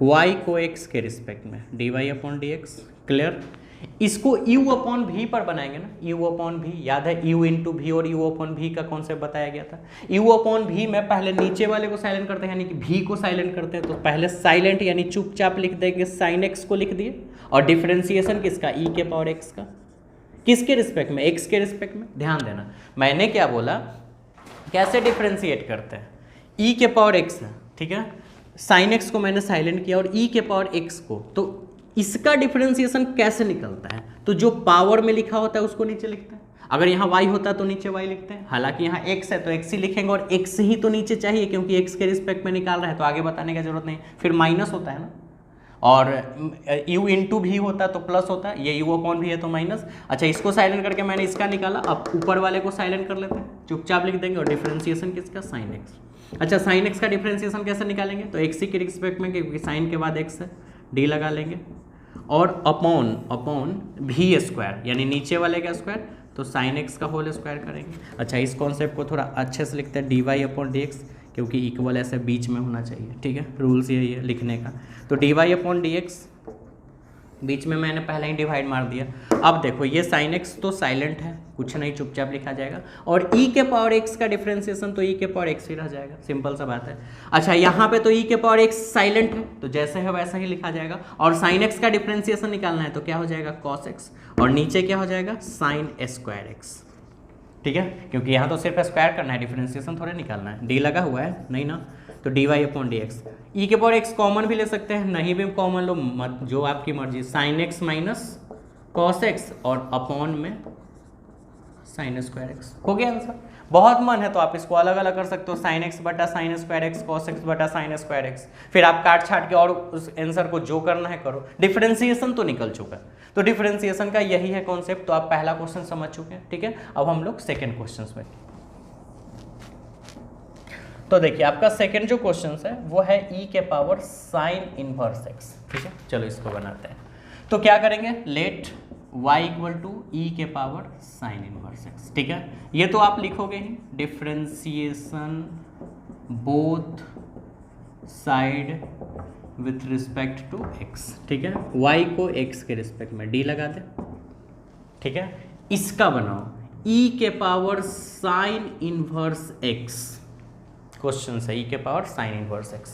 y को x के रिस्पेक्ट में dy अपॉन dx, क्लियर। इसको u अपॉन v पर बनाएंगे ना, u अपॉन v, याद है u इंटू v और u अपॉन v का कॉन्सेप्ट बताया गया था। u अपॉन v में पहले नीचे वाले को साइलेंट करते हैं, यानी कि v को साइलेंट करते हैं, तो पहले साइलेंट यानी चुपचाप लिख देंगे, sin x को लिख दिए, और डिफरेंशिएशन किसका, e के पावर x का, किसके रिस्पेक्ट में, x के रिस्पेक्ट में। ध्यान देना मैंने क्या बोला, कैसे डिफरेंशिएट करते हैं, e के पावर x है, ठीक है। sin x को मैंने साइलेंट किया और e के पावर x को, तो इसका डिफरेंशिएशन कैसे निकलता है, तो जो पावर में लिखा होता है उसको नीचे लिखते हैं। अगर यहाँ y होता तो नीचे y लिखते हैं, हालांकि यहाँ x है तो x ही लिखेंगे, और x ही तो नीचे चाहिए क्योंकि x के रिस्पेक्ट में निकाल रहा है, तो आगे बताने की जरूरत नहीं। फिर माइनस होता है ना, और u इंटू भी होता है तो प्लस होता है, ये u अपॉन भी है तो माइनस। अच्छा, इसको साइलेंट करके मैंने इसका निकाला, अब ऊपर वाले को साइलेंट कर लेते हैं, चुपचाप लिख देंगे, और डिफरेंशिएशन किसका, sin x। अच्छा, sin x का डिफरेंशिएशन कैसे निकालेंगे, तो x के रिस्पेक्ट में, क्योंकि sin के बाद x है, d लगा लेंगे, और अपॉन भी स्क्वायर, यानी नीचे वाले का स्क्वायर, तो sin x का होल स्क्वायर करेंगे। अच्छा, इस कॉन्सेप्ट को थोड़ा अच्छे से लिखते हैं, dy अपॉन dx, क्योंकि इक्वल ऐसे बीच में होना चाहिए, ठीक है, रूल्स यही है लिखने का। तो dy अपॉन dx, बीच में मैंने पहले ही डिवाइड मार दिया। अब देखो ये sin x तो साइलेंट है, कुछ नहीं, चुपचाप लिखा जाएगा, और e के पावर x का डिफरेंशिएशन तो e के पावर x ही रह जाएगा, सिंपल सा बात है। अच्छा, यहाँ पे तो e के पावर x साइलेंट है, तो जैसे है वैसा ही लिखा जाएगा, और sin x का डिफरेंशिएशन निकालना है तो क्या हो जाएगा, cos x, और नीचे क्या हो जाएगा, sin स्क्वायर x, ठीक है, क्योंकि यहाँ तो सिर्फ स्क्वायर करना है, डिफरेंशिएशन थोड़े निकालना है। d लगा हुआ है नहीं ना, तो dy अपॉन dx, e के पावर x कॉमन भी ले सकते हैं, नहीं भी कॉमन लो, जो आपकी मर्जी, sin x minus cos x, और अपॉन में sin स्क्वायर x, हो गया आंसर। बहुत मन है तो आप इसको अलग अलग कर सकते हो, sin x बटा sin square x, cos x बटा sin स्क्वायर x, फिर आप काट छाट के और उस आंसर को जो करना है करो। डिफरेंशिएशन तो निकल चुका है, तो डिफरेंशिएशन का यही है कॉन्सेप्ट, तो आप पहला क्वेश्चन समझ चुके हैं, ठीक है। अब हम लोग सेकेंड क्वेश्चन में, तो देखिए आपका सेकेंड जो क्वेश्चन है वो है e के पावर साइन इनवर्स x, ठीक है। चलो इसको बनाते हैं, तो क्या करेंगे, let y equal to e के पावर साइन इनवर्स x, ठीक है। ये तो आप लिखोगे ही, differentiation both side with respect to x, ठीक है। y को x के रिस्पेक्ट में d लगा दे, ठीक है। इसका बनाओ e के power sine inverse x, question है e के पावर साइन इनवर्स x,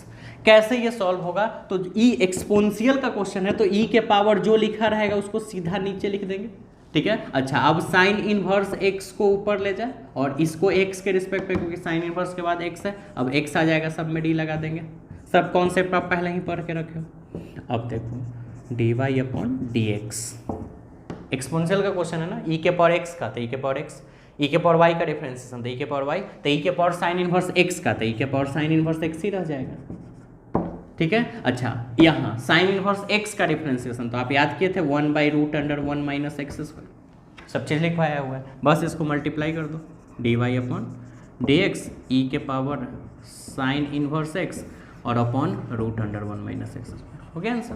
कैसे ये सॉल्व होगा, तो e एक्सपोनेंशियल का क्वेश्चन है, तो e के पावर जो लिखा रहेगा उसको सीधा नीचे लिख देंगे, ठीक है। अच्छा, अब साइन इनवर्स एक्स को ऊपर ले जाए और इसको एक्स के रिस्पेक्ट पे, क्योंकि साइन इनवर्स के बाद एक्स है, अब एक्स आ जाएगा, सब में डी लगा देंगे। सब कॉन्सेप्ट आप पहले ही पढ़ के रखे हो। अब देखो d Y upon D x, exponential का क्वेश्चन है ना, ई के पावर एक्स का तो ई के पावर एक्स, ई के पावर वाई का डिफरेंशिएशन तो ई के पावर वाई, तो ई के पावर साइन इनवर्स एक्स का तो ई के पावर साइन इनवर्स एक्स ही रह जाएगा। ठीक है। अच्छा, यहाँ साइन इनवर्स एक्स का डिफरेंशिएशन तो आप याद किए थे 1/√(1 - x², सब चीज़ लिखवाया हुआ है, बस इसको मल्टीप्लाई कर दो, D Y upon D X E के पावर साइन इनवर्स एक्स और अपॉन √(1 - x², हो गया आंसर।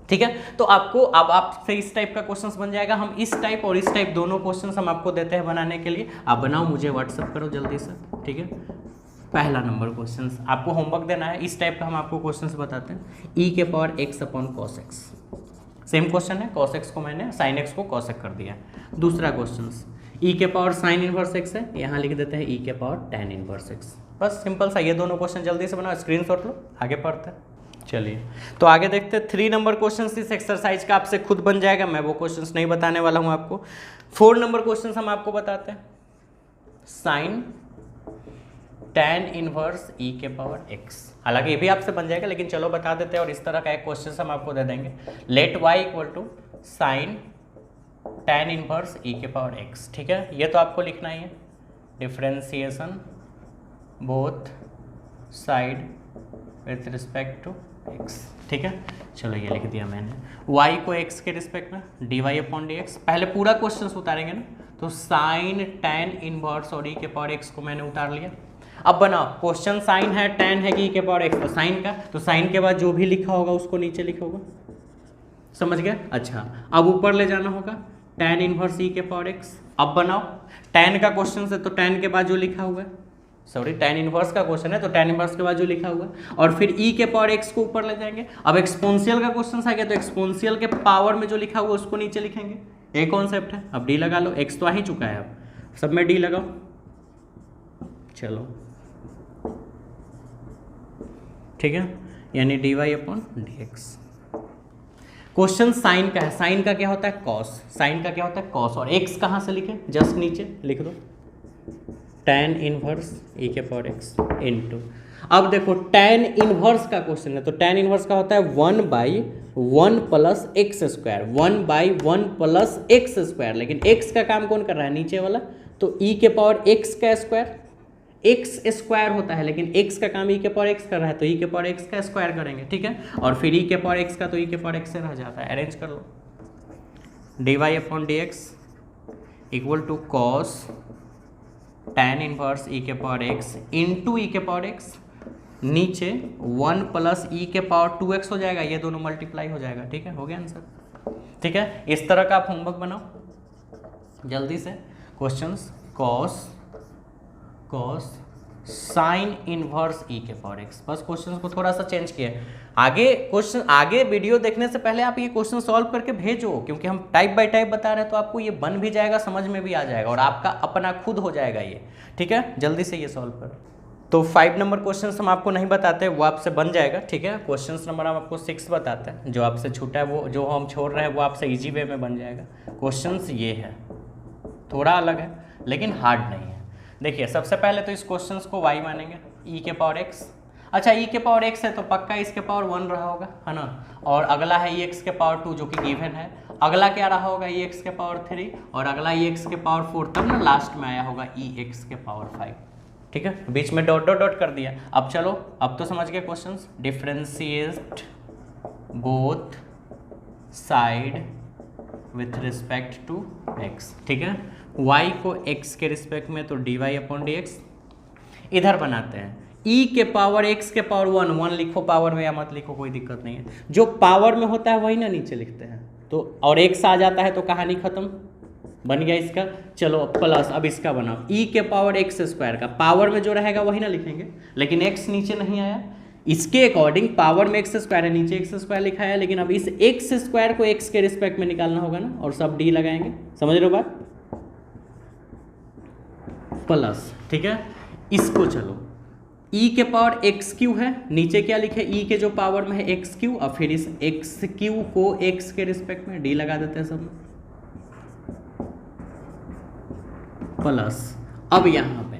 ठीक है। तो आपको अब आपसे इस टाइप का क्वेश्चंस बन जाएगा। हम इस टाइप और इस टाइप दोनों क्वेश्चंस हम आपको देते हैं बनाने के लिए, आप बनाओ, मुझे व्हाट्सअप करो जल्दी से। ठीक है। पहला नंबर क्वेश्चंस आपको होमवर्क देना है, इस टाइप का हम आपको क्वेश्चंस बताते हैं। ई के power x upon cos x, same question है, कॉस एक्स को मैंने साइन एक्स को कॉस एक्स कर दिया। दूसरा क्वेश्चंस ई के पावर साइन इनवर्स एक्स है, यहाँ लिख देते हैं ई के पावर टेन इनवर्स एक्स। बस सिंपल सा, ये दोनों क्वेश्चन जल्दी से बनाओ, स्क्रीनशॉट लो, आगे पढ़ते हैं। चलिए तो आगे देखते हैं। 3 नंबर क्वेश्चन इस एक्सरसाइज का आपसे खुद बन जाएगा, मैं वो क्वेश्चंस नहीं बताने वाला हूँ आपको। 4 नंबर क्वेश्चन हम आपको बताते हैं। साइन tan इनवर्स ई के पावर एक्स, हालांकि ये भी आपसे बन जाएगा, लेकिन चलो बता देते हैं। और इस तरह का एक क्वेश्चन हम आपको दे देंगे, let y equal to sine tan inverse ई के पावर एक्स। ठीक है, ये तो आपको लिखना ही है, differentiation both side with respect to x. ठीक है, चलो ये लिख दिया मैंने, y को x के रिस्पेक्ट में d Y upon D x. पहले पूरा क्वेश्चन उतारेंगे ना, तो साइन tan इनवर्स और ई के पावर एक्स को मैंने उतार लिया। अब बनाओ, क्वेश्चन साइन है, tan है कि ई के पावर एक्स, तो साइन का, तो साइन के बाद जो भी लिखा होगा उसको नीचे लिखोगे, समझ गए। अच्छा, अब ऊपर ले जाना होगा tan इनवर्स ई के पावर एक्स। अब बनाओ, tan का क्वेश्चन है तो tan के बाद जो लिखा हुआ है, सॉरी tan इनवर्स का क्वेश्चन है तो tan इनवर्स के बाद जो लिखा हुआ है, और फिर e के पावर x को ऊपर ले जाएंगे। अब एक्सपोनेंशियल का क्वेश्चन आ गया तो एक्सपोनेंशियल के पावर में जो लिखा हुआ है उसको नीचे लिखेंगे, ये कॉन्सेप्ट है। अब d लगा लो, x तो आ ही चुका है, अब सब में d लगाओ। चलो ठीक है, यानी dy upon dx। Question sign का है, साइन का क्या होता है कॉस, साइन का क्या होता है कॉस, और x कहाँ से लिखे, जस्ट नीचे लिख दो, tan इनवर्स ई के पावर एक्स इनटू। अब देखो tan इनवर्स का क्वेश्चन है, तो tan इनवर्स का होता है 1/1 plus x square, 1/1 plus x square, लेकिन x का काम कौन कर रहा है, नीचे वाला, तो e के पावर x का स्क्वायर, एक्स स्क्वायर होता है, लेकिन x का काम e के पावर x कर रहा है, तो e के पावर x का स्क्वायर करेंगे। ठीक है, और फिर e के पावर x का तो e के पावर x से रह जाता है, अरेंज कर लो, D Y upon D x equal to cos tan inverse ई के पावर एक्स इंटू ई के पावर एक्स, नीचे 1 प्लस ई के पावर 2x हो जाएगा, ये दोनों मल्टीप्लाई हो जाएगा। ठीक है, हो गया आंसर। ठीक है, इस तरह का आप होमवर्क बनाओ जल्दी से। क्वेश्चंस कॉस साइन इनवर्स ई के पावर एक्स, बस क्वेश्चन को थोड़ा सा चेंज किया। आगे वीडियो देखने से पहले आप ये क्वेश्चन सॉल्व करके भेजो, क्योंकि हम टाइप बाय टाइप बता रहे हैं, तो आपको ये बन भी जाएगा, समझ में भी आ जाएगा, और आपका अपना खुद हो जाएगा ये। ठीक है, जल्दी से ये सॉल्व करो। तो 5 नंबर क्वेश्चन हम आपको नहीं बताते, वो आपसे बन जाएगा। ठीक है, क्वेश्चन नंबर हम आपको 6 बताते हैं, जो आपसे छूटा है वो, जो हम छोड़ रहे हैं वो आपसे ईजी वे में बन जाएगा। क्वेश्चन ये है, थोड़ा अलग है लेकिन हार्ड नहीं है। देखिए, सबसे पहले तो इस क्वेश्चन को y मानेंगे, e के पावर x। अच्छा, e के पावर x है तो पक्का इसके पावर 1 रहा होगा, है ना, और अगला है ex के पावर 2 जो कि गिवन है, अगला क्या रहा होगा ex के पावर 3, और अगला ex के पावर 4, तब ना लास्ट में आया होगा ex के पावर 5। ठीक है, बीच में डॉट डॉट डॉट कर दिया। अब चलो, अब तो समझ गए question, differentiate both side with respect to x। ठीक है, y को x के रिस्पेक्ट में तो dy अपॉन dx। इधर बनाते हैं e के पावर x के पावर 1 लिखो पावर में, या मत लिखो, कोई दिक्कत नहीं है, जो पावर में होता है वही ना नीचे लिखते हैं, तो और x आ जाता है तो कहानी खत्म, बन गया इसका। चलो प्लस, अब इसका बनाओ, e के पावर x स्क्वायर का पावर में जो रहेगा वही ना लिखेंगे, लेकिन x नीचे नहीं आया, इसके अकॉर्डिंग पावर में एक्स स्क्वायर है, नीचे एक्स स्क्वायर लिखा है, लेकिन अब इस एक्स स्क्वायर को एक्स के रिस्पेक्ट में निकालना होगा ना, और सब डी लगाएंगे, समझ रहे हो बात, प्लस। ठीक है, इसको चलो e के पावर एक्स क्यू है, नीचे क्या लिखे, e के जो पावर में है एक्स क्यू, और फिर इस एक्स क्यू को x के रिस्पेक्ट में डी लगा देते हैं सब में, प्लस, अब यहाँ पे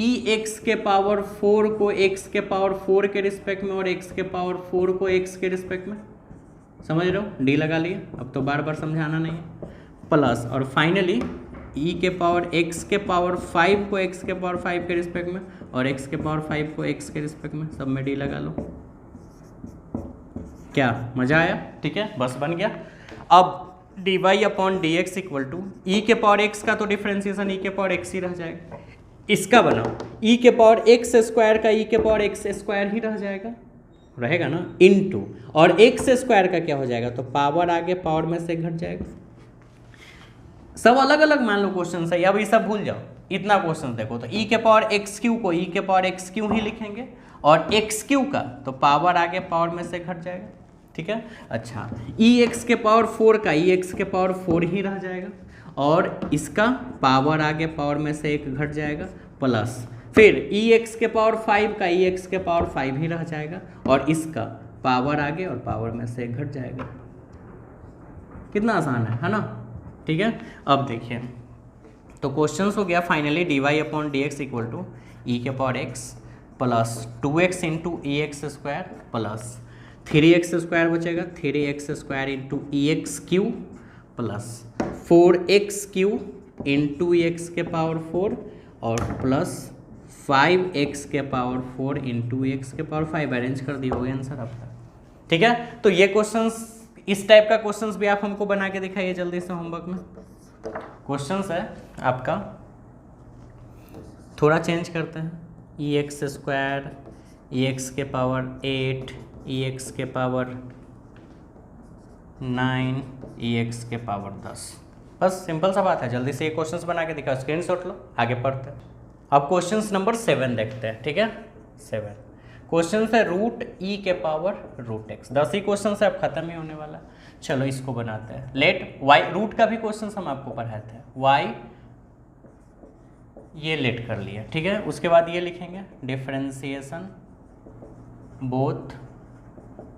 ई एक्स के पावर 4 को एक्स के पावर 4 के रिस्पेक्ट में और एक्स के पावर 4 को एक्स के रिस्पेक्ट में, समझ रहे हो, डी लगा लिए, अब तो बार बार समझाना नहीं है, प्लस और फाइनली ई के पावर एक्स के पावर 5 को एक्स के पावर 5 के रिस्पेक्ट में और एक्स के पावर 5 को एक्स के रिस्पेक्ट में, सब में डी लगा लो। क्या मजा आया? ठीक है, बस बन गया। अब D Y upon D x equal to E के पावर एक्स का तो डिफ्रेंसिएशन ई के पावर एक्स ही रह जाएगा, इसका बनाओ ई के पावर एक्स स्क्वायर का ई के पावर एक्स स्क्वायर ही रह जाएगा, रहेगा ना, इनटू और एक्स स्क्वायर का क्या हो जाएगा, तो पावर आगे पावर में से घट जाएगा। सब अलग अलग मान लो क्वेश्चन है, अब ये सब भूल जाओ, इतना क्वेश्चन देखो तो ई के पावर एक्स क्यू को ई के पावर एक्स क्यू ही लिखेंगे और एक्स क्यू का तो पावर आगे पावर में से घट जाएगा, ठीक है। अच्छा, ई एक्स के पावर 4 का ई एक्स के पावर 4 ही रह जाएगा और इसका पावर आगे पावर में से एक घट जाएगा, प्लस फिर ई एक्स के पावर 5 का ई एक्स के पावर 5 ही रह जाएगा और इसका पावर आगे और पावर में से एक घट जाएगा। कितना आसान है ना, ठीक है। अब देखिए, तो क्वेश्चन हो गया finally D Y upon D x equal to E के power X plus 2x into E X square plus 3x square बचेगा, 3x square into E X cube plus 4x cube into E X के power 4 और plus 5x के power 4 into E X के power 5। Arrange कर दिए, हो गया answer आपका, ठीक है। तो ये क्वेश्चंस, इस टाइप का क्वेश्चंस भी आप हमको बना के दिखाइए जल्दी से होमवर्क में। क्वेश्चंस है आपका, थोड़ा चेंज करते हैं, ई एक्स स्क्वायर ई एक्स के पावर 8 ई एक्स के पावर 9 ई एक्स के पावर 10, बस सिंपल सा बात है। जल्दी से ये क्वेश्चंस बना के दिखाओ, स्क्रीनशॉट लो, आगे पढ़ते हैं। अब क्वेश्चंस नंबर 7 देखते हैं, ठीक है। 7 क्वेश्चन है रूट ई के पावर रूट एक्स, 10 ही क्वेश्चन है, अब खत्म ही होने वाला। चलो इसको बनाते हैं। लेट वाई, रूट का भी क्वेश्चन हम आपको पढ़ाए थे, वाई ये लेट कर लिया, ठीक है। उसके बाद ये लिखेंगे differentiation both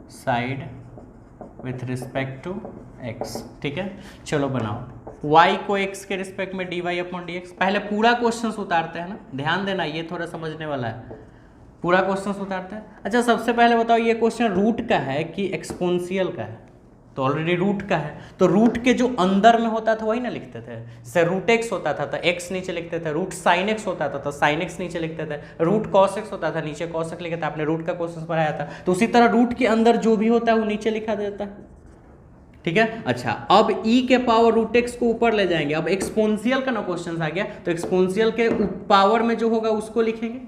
side with respect to x, ठीक है। चलो बनाओ, y को x के रिस्पेक्ट में dy अपॉन डी एक्स। पहले पूरा क्वेश्चन उतारते हैं ना, ध्यान देना, ये थोड़ा समझने वाला है, पूरा क्वेश्चन उतारते हैं। अच्छा, सबसे पहले बताओ ये क्वेश्चन रूट का है कि एक्सपोनेंशियल का है, तो ऑलरेडी रूट का है, तो रूट के जो अंदर में होता था वही ना लिखते थे। जैसे रूट एक्स होता था तो एक्स नीचे लिखते थे, रूट साइन एक्स होता था तो साइन एक्स नीचे लिखते थे, रूट कॉस एक्स होता था नीचे कॉस एक्स लिखते थे। आपने रूट का क्वेश्चन पढ़ाया था, तो उसी तरह रूट के अंदर जो भी होता है वो नीचे लिखा देता है, ठीक है। अच्छा, अब e के पावर रूट एक्स को ऊपर ले जाएंगे, अब एक्सपोनेंशियल का ना क्वेश्चन आ गया, तो एक्सपोनेंशियल के पावर में जो होगा उसको लिखेंगे।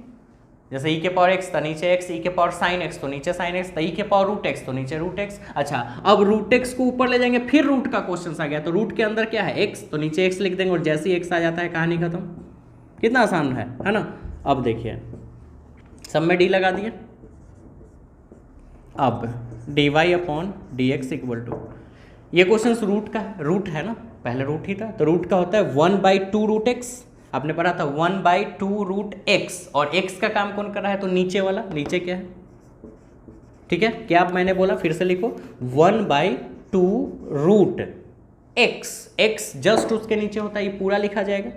जैसे e के पावर x था नीचे x, e के पावर साइन x तो नीचे साइन x, तो e के पावर रूट x तो नीचे रूट x। अच्छा, अब रूट x को ऊपर ले जाएंगे, फिर रूट का क्वेश्चन आ गया, तो रूट के अंदर क्या है x, तो नीचे x लिख देंगे और जैसे ही x आ जाता है कहानी खत्म। कितना आसान है ना। अब देखिए, सब में d लगा दिए। अब dy upon D x equal to, ये क्वेश्चन रूट का है, रूट है ना, पहले रूट ही था, तो रूट का होता है 1/2 रूट एक्स। आपने पढ़ा था 1/2 रूट एक्स, और एक्स का काम कौन कर रहा है, तो नीचे वाला, नीचे क्या है, ठीक है। क्या आप मैंने बोला, फिर से लिखो 1/2 रूट एक्स, एक्स जस्ट उसके नीचे होता है, ये पूरा लिखा जाएगा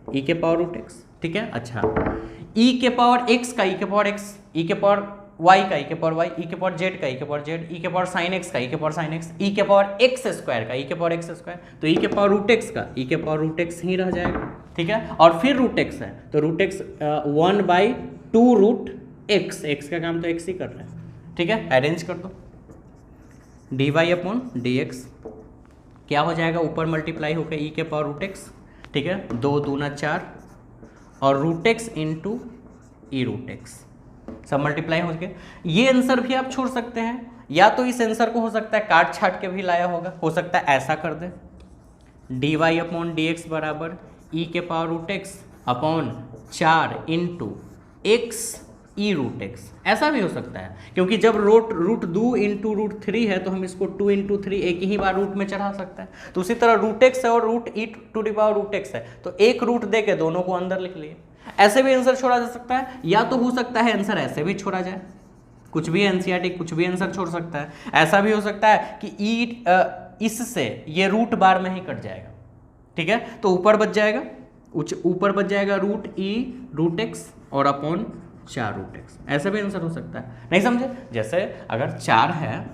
ई के पावर रूट एक्स, ठीक है। अच्छा, ई के पावर एक्स का ई के पावर एक्स, ई के पावर वाई का ई के पावर वाई, ई के पावर जेड का ई के पावर जेड, ई के पावर साइन एक्स का ई के पावर साइन एक्स, ई के पावर एक्स स्क्वायर का ई के पावर एक्स स्क्वायर, तो ई के पावर रूट एक्स का ई के पावर रूट एक्स ही रह जाएगा, ठीक है। और फिर रूट एक्स है, तो root x 1/2 root x, x का काम तो एक्स ही कर रहे हैं, ठीक है। अरेंज कर दो, D Y upon D x क्या हो जाएगा, ऊपर मल्टीप्लाई होकर ई के पावर रूट एक्स, ठीक है, 2 दूना 4 और रूट एक्स इंटू ई रूट एक्स, सब मल्टीप्लाई हो गया। ये आंसर भी आप छोड़ सकते हैं, या तो इस आंसर को हो सकता है काट छाट के भी लाया होगा, हो सकता है ऐसा कर दे, D Y upon D X बराबर ई के power root X upon 4 into X E root X, ऐसा भी हो सकता है, क्योंकि जब रूट 2 इंटू रूट 3 है तो हम इसको 2 इंटू 3 एक ही बार रूट में चढ़ा सकते हैं। तो उसी तरह रूट एक्स है और root e to the power root x है, तो एक रूट दे के दोनों को अंदर लिख लिए। ऐसे भी आंसर छोड़ा जा सकता है, या तो हो सकता है आंसर ऐसे भी छोड़ा जाए, कुछ भी एनसीईआरटी कुछ भी आंसर छोड़ सकता है। ऐसा भी हो सकता है कि ई इससे ये रूट बार में ही कट जाएगा, ठीक है, तो ऊपर बच जाएगा ऊपर बच जाएगा रूट ई रूट एक्स और अपॉन 4 रूट एक्स, ऐसा भी आंसर हो सकता है। नहीं समझे? जैसे अगर 4 है,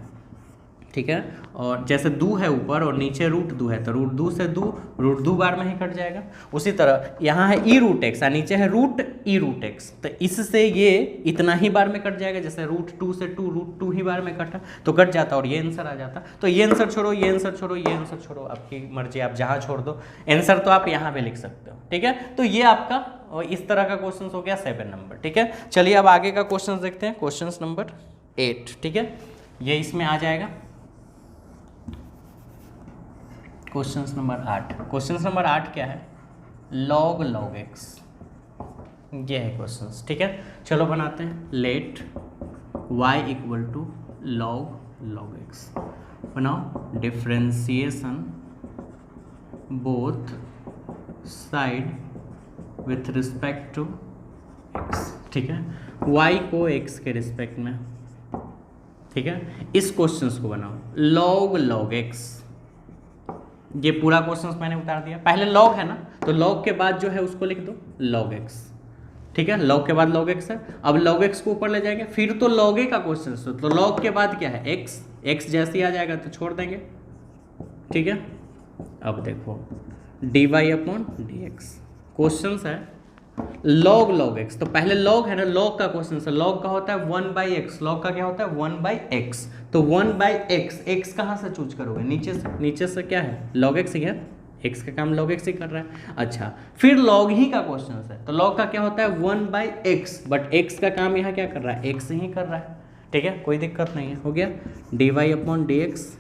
ठीक है, और जैसे 2 है ऊपर और नीचे रूट 2 है, तो रूट 2 से 2 रूट 2 बार में ही कट जाएगा। उसी तरह यहाँ है ई रूट एक्स और नीचे है रूट ई रूट एक्स, तो इससे ये इतना ही बार में कट जाएगा, जैसे रूट 2 से 2 रूट 2 ही बार में कटा तो कट जाता और ये आंसर आ जाता। तो ये आंसर छोड़ो, ये आंसर छोड़ो, ये आंसर छोड़ो, आपकी मर्जी, आप जहाँ छोड़ दो। आंसर तो आप यहाँ पे लिख सकते हो, ठीक है। तो ये आपका और इस तरह का क्वेश्चन हो गया 7 नंबर, ठीक है। चलिए अब आगे का क्वेश्चन देखते हैं, क्वेश्चन नंबर 8, ठीक है। ये इसमें आ जाएगा क्वेश्चन नंबर 8। क्वेश्चन नंबर 8 क्या है? लॉग लॉग एक्स, ये है क्वेश्चन, ठीक है। चलो बनाते हैं। Let y equal to log log X, बनाओ differentiation both side with respect to x, ठीक है। y को x के रिस्पेक्ट में, ठीक है। इस क्वेश्चन को बनाओ लॉग लॉग x, ये पूरा क्वेश्चन मैंने उतार दिया। पहले लॉग है ना, तो लॉग के बाद जो है उसको लिख दो लॉग एक्स, ठीक है। लॉग के बाद लॉग एक्स है, अब लॉग एक्स को ऊपर ले जाएंगे, फिर तो लॉग ए का क्वेश्चन, तो लॉग के बाद क्या है? एक्स, एक्स जैसे ही आ जाएगा तो छोड़ देंगे, ठीक है। अब देखो d Y upon D x, question है लॉग लॉग एक्स, तो पहले लॉग है ना, लॉग का क्वेश्चन है, लॉग का होता है 1/x, लॉग का क्या होता है 1/x, तो 1/x, x कहाँ से चूज करोगे? नीचे से क्या है? लॉग एक्स ही है, x का काम लॉग एक्स ही कर रहा है। अच्छा, फिर लॉग ही का क्वेश्चन है, तो लॉग का क्या होता है 1/x, बट x का काम यहाँ क्या कर रहा है? x ही कर रहा है, ठीक है, कोई दिक्कत नहीं है। हो गया d Y upon D x,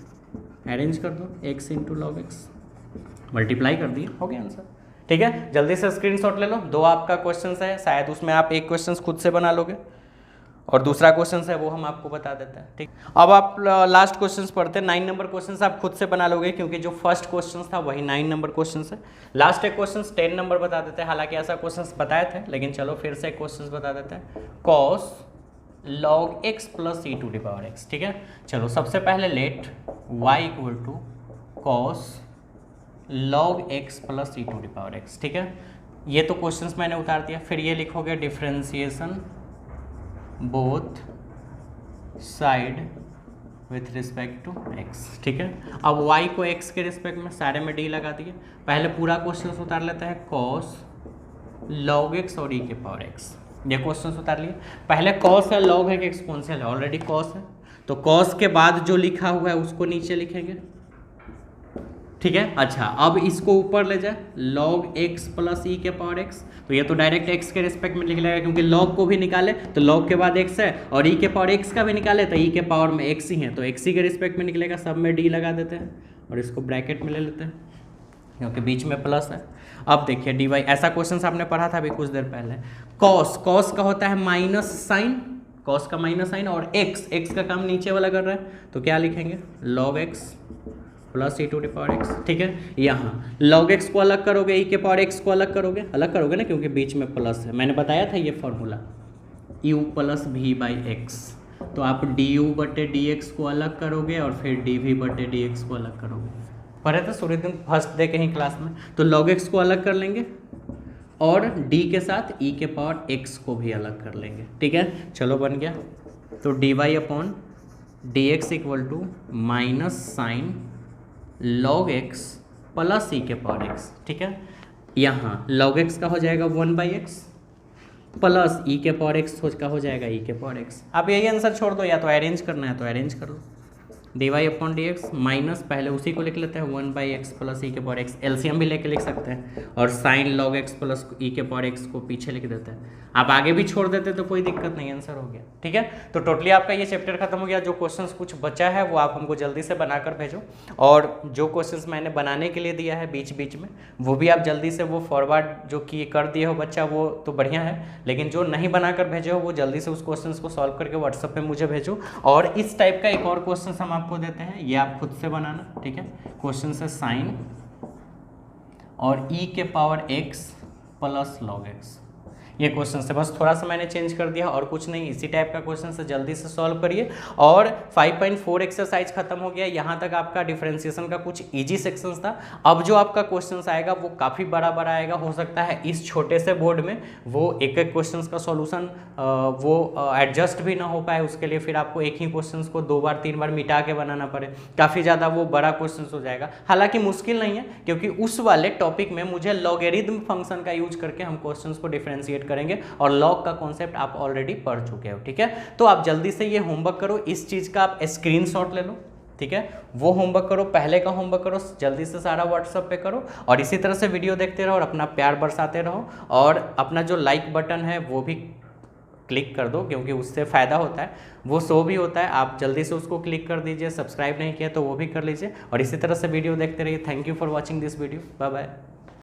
arrange कर दो x into log x, multiply कर दिए, हो गया आंसर, ठीक है। जल्दी से स्क्रीनशॉट ले लो। 2 आपका क्वेश्चन है, शायद उसमें आप एक क्वेश्चन खुद से बना लोगे और दूसरा क्वेश्चन है वो हम आपको बता देते हैं, ठीक। अब आप लास्ट क्वेश्चन पढ़ते हैं। 9 नंबर क्वेश्चन आप खुद से बना लोगे, क्योंकि जो फर्स्ट क्वेश्चन था वही 9 नंबर क्वेश्चन है। लास्ट एक क्वेश्चन 10 नंबर बता देते हैं, हालांकि ऐसा क्वेश्चन बताए थे, लेकिन चलो फिर से एक क्वेश्चन बता देते हैं। Cos log x plus e to the power x, ठीक है। चलो सबसे पहले let y equal to cos log x plus e to the power x, ठीक है। ये तो क्वेश्चंस मैंने उतार दिया। फिर ये लिखोगे differentiation both side with respect to x, ठीक है। अब y को x के रिस्पेक्ट में सारे में d लगा दिए। पहले पूरा क्वेश्चन उतार लेते हैं, cos log x और e के पावर x, ये क्वेश्चन उतार लिए। पहले cos है, log है कि एक्सपोनेंशियल है? ऑलरेडी cos है, तो cos के बाद जो लिखा हुआ है उसको नीचे लिखेंगे, ठीक है। अच्छा, अब इसको ऊपर ले जाए log x प्लस ई के पावर x, तो ये तो डायरेक्ट x के रिस्पेक्ट में लिख लेगा, क्योंकि log को भी निकाले तो log के बाद x है, और e के पावर x का भी निकाले तो e के पावर में x ही है, तो x ही के रिस्पेक्ट में निकलेगा। सब में d लगा देते हैं और इसको ब्रैकेट में ले लेते हैं, क्योंकि बीच में प्लस है। अब देखिए dy, ऐसा क्वेश्चन आपने पढ़ा था अभी कुछ देर पहले। cos का होता है माइनस साइन, cos का माइनस साइन, और x का काम नीचे वाला कर रहा है, तो क्या लिखेंगे log x plus e to the power x, ठीक है। यहाँ log x को अलग करोगे, e के पावर x को अलग करोगे ना, क्योंकि बीच में प्लस है। मैंने बताया था ये formula u plus v by x, तो आप du बटे डी एक्स को अलग करोगे और फिर dv बटे डी एक्स को अलग करोगे। पढ़े थे सूर्य दिन फर्स्ट डे कहीं क्लास में, तो log x को अलग कर लेंगे और d के साथ e के पावर x को भी अलग कर लेंगे, ठीक है। चलो बन गया, तो dy upon D x equal to minus sine log x plus E के पावर x, ठीक है। यहाँ log x का हो जाएगा 1/x प्लस ई के पावर x का हो जाएगा e के पावर x। अब यही आंसर छोड़ दो, या तो अरेंज करना है तो अरेंज कर लो। D Y upon D X minus, पहले उसी को लिख लेते हैं 1/x प्लस ई के पावर x, एलसीएम भी लेके लिख सकते हैं, और sign log x plus E के पावर x को पीछे लिख देते हैं। आप आगे भी छोड़ देते तो कोई दिक्कत नहीं, आंसर हो गया, ठीक है। तो टोटली आपका ये चैप्टर खत्म हो गया। जो क्वेश्चंस कुछ बचा है वो आप हमको जल्दी से बनाकर भेजो, और जो क्वेश्चंस मैंने बनाने के लिए दिया है बीच बीच में वो भी आप जल्दी से वो फॉरवर्ड जो किए कर दिए हो बच्चा, वो तो बढ़िया है, लेकिन जो नहीं बनाकर भेजे हो वो जल्दी से उस क्वेश्चन को सॉल्व करके व्हाट्सएप पे मुझे भेजो। और इस टाइप का एक और क्वेश्चन हम आपको देते हैं, ये आप खुद से बनाना, ठीक है। क्वेश्चन है साइन और ई के power x plus log x, ये क्वेश्चन से बस थोड़ा सा मैंने चेंज कर दिया और कुछ नहीं, इसी टाइप का क्वेश्चन से जल्दी से सॉल्व करिए। और 5.4 एक्सरसाइज खत्म हो गया, यहाँ तक आपका डिफरेंशिएशन का कुछ इजी सेक्शंस था। अब जो आपका क्वेश्चंस आएगा वो काफ़ी बड़ा बड़ा आएगा, हो सकता है इस छोटे से बोर्ड में वो एक एक क्वेश्चंस का सॉल्यूशन वो एडजस्ट भी ना हो पाए, उसके लिए फिर आपको एक ही क्वेश्चंस को 2 बार 3 बार मिटा के बनाना पड़े, काफ़ी ज़्यादा वो बड़ा क्वेश्चन हो जाएगा। हालांकि मुश्किल नहीं है, क्योंकि उस वाले टॉपिक में मुझे लॉगरिथम फंक्शन का यूज करके हम क्वेश्चंस को डिफरेंशिएट करेंगे, और लॉग का कॉन्सेप्ट आप ऑलरेडी पढ़ चुके हो। ठीक है, तो आप जल्दी से ये होमवर्क करो, इस चीज़ का आप स्क्रीनशॉट ले लो। ठीक है, वो होमवर्क करो, पहले का होमवर्क करो, जल्दी से सारा व्हाट्सएप पे करो, और इसी तरह से वीडियो देखते रहो और अपना प्यार बरसाते रहो। और अपना जो लाइक बटन है वो भी क्लिक कर दो, क्योंकि उससे फ़ायदा होता है, वो शो भी होता है, आप जल्दी से उसको क्लिक कर दीजिए। सब्सक्राइब नहीं किया तो वो भी कर लीजिए, और इसी तरह से वीडियो देखते रहिए। Thank you for watching this video, bye bye.